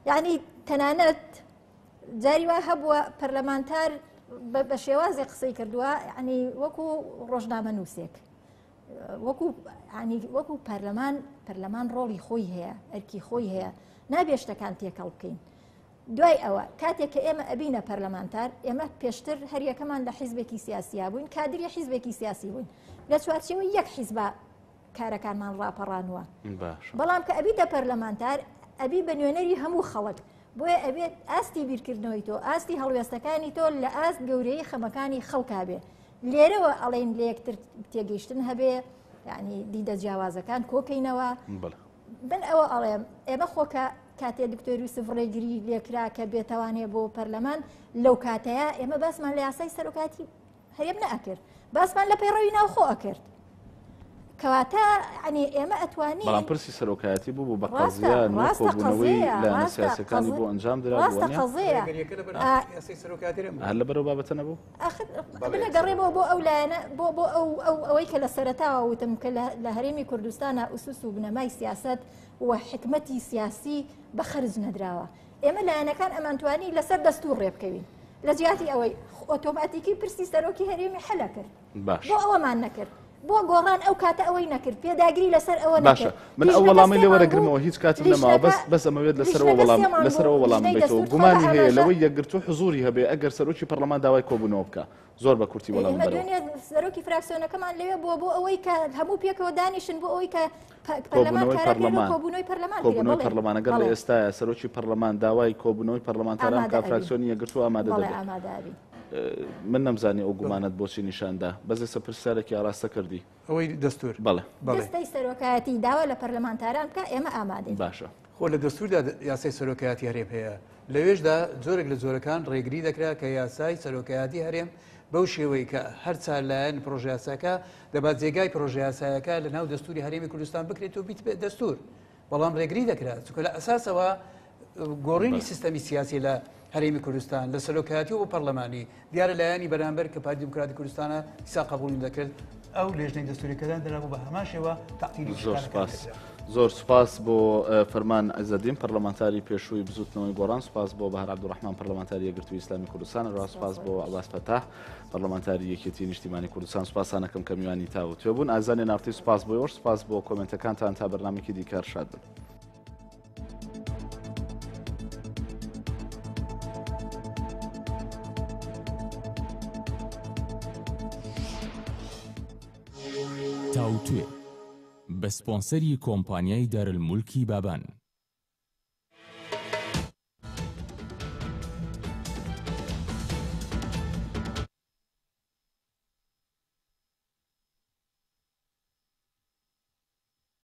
[SPEAKER 5] یعنی تەنانەت جاری وا هەبووە پەرلەمانتار بە شێوازی قسەی کردووە ینی وەکو ڕۆژنامە نووسێک وەکو پەرلەمان ڕۆڵی خۆی هەیە ئەرکی خۆی هەیە نابێ شتەکان تێکەڵ بکەین دوای ئەوە کاتێک کە ئێمە ئەبینە پەرلەمانتار ئێمە پێشتر هەر یەکەمان لە حیزبێکی سیاسیا بووین کادری حیزبێکی سیاسی بووین لە چوارچێوەی یەک حیزبە کارەکانمان ڕاپەڕانوە بەڵام کە ئەبیتە پەرلەمانتار ئەبی بە نوێنەری هەموو خەڵک بۆیە ئەبێت ئاستی بیرکردنەوەی تۆ ئاستی هەڵوێستەکانی تۆ لە ئاست گەورەی خەمەکانی خەڵکا بێ لێرەوە ئەڵێن لە یەکتر تێگەیشتن هەبێ یعنی دیدە جیاوازەکان کۆکەینەوە بن ئەوە ئەڵێم ئێمە خۆکە کاتێ دکتۆر یوسف ڕێگری لێکرا کە بێتەوانێ بۆ پەرلەمان لەو کاتەیە ئێمە باسمان لە یاسای سەرۆکاتی هەرێم نەئەکرد باسمان لە پەیڕەوی ناوخۆ ئەکرد کەواتە ینی ئێمە ئەتوانین
[SPEAKER 7] بەڵام پرسی سەرۆکایەتی بوو بە قەزیان کۆبوونەوەی لایەنە سیاسیەکانی بۆ ئەنجام درا هەر لەبەرەوە بابەتە نەبوو
[SPEAKER 5] بنەگەڕێبەوە بۆ ئەو لایەنە بۆ ئەوەی کە لە سەرەتاوە وتم کە لە هەرێمی کوردستانە ئوسوس و بنەمای سیاست و حکمەتی سیاسی بە خەرج نەدراوە ئێمە لایەنەکان ئەمانتوانی لەسەر دەستور ڕێ بکەوین لە جیاتی ئەوەی ئۆتۆماتیکی پرسی سەرۆکی هەرێمی حەلە کرد بۆ ئەوەمان نەکرد بۆ گۆڕان ئەو کاتە ئەوەی نەکرد پێداگیری لەسەر ئەوە
[SPEAKER 7] باشە من ئەو وەڵامی لێ وەرەگرمەوە هیچ کاتم نەماوە بەس ئەمەوێت لەسەرەوە وەڵام بێتەوە گومانی هەیە لەوەی یەکگرتو حزوری هەبێ ئەگەر سەرۆکی پەرلەمان داوای کۆبوونەوە بکە زۆر بە کورتی وەڵام
[SPEAKER 5] سەرۆکی فراکسیۆنەکەمان لەوێ بۆ ئەوەی کە هەموو پێکەوە دانیشن بۆ ئەوەی کە کۆبوونەوەی
[SPEAKER 7] پەرلەمان ئەگەر لە ئێستاە سەرۆکی پەرلەمان داوای کۆبوونەوەی پەرلەمانتاران کا فراکسیۆنی یەکگرتو ئامادە دەبێت من نەمزانی ئەو گومانت بۆچی نیشاندا بەزێسە پرسیارێکی ئاراستە کردی
[SPEAKER 4] ئەوەی دەستور
[SPEAKER 7] بەڵێ
[SPEAKER 5] دەستەی سەرۆکایەتی داوا لە پەرلەمانتاران بکە ئێمە ئامادەین
[SPEAKER 7] باشە
[SPEAKER 4] خۆ لە دەستوردا یاسای سەرۆکایەتی هەرێم هەیە لەوێشدا جۆرێک لە جۆرەکان ڕێگری دەکرا کە یاسای سەرۆکایەتی هەرێم بەو شێوەی کە هەرچا لایەن پرۆژه یاساکە دەبات جێگای پرۆژه یاسایەکە لە ناو دەستوری هەرێمی کوردستان بکرێت و بیت بێت دەستور بەڵام ڕێگری دەکرات چونکە لە ئەساسەوە گۆڕینی سیستەمی سیاسی لە هەرێمی کوردستان لە سەرۆکایەتی و پەرلەمانی دیارە لایەنی بەرامبەر کە پارتی دموکراتی کوردستانە دیسا قبوڵی دەکرد ئەو لێژنەی دەستوریەکەدان دەرابوو بە هەمان شێوە تەعتیلی
[SPEAKER 7] زۆر سپاس بۆ فەرمان عەزەدین پەرلەمانتاری پێشووی بزوتنەوەی گۆڕان سپاس بۆ بەهار عەبدوڕەحمان پەرلەمانتاری یەکگرتووی ئیسلامی کوردستان ڕاست سپاس بۆ عەباس فەتاح پەرلەمانتاری یەکێتی نیشتیمانی کوردستان سوپاسانەکەم کە میوانی تاوتوێ بوون ئازانێ نافتی سپاس بۆ سپاس بۆ کۆمنتەکانتان تا بەرنامێکی دیکار شاد بن.
[SPEAKER 1] تاوتوێ بە سپۆنسەری کۆمپانیای دارالمولکی بابان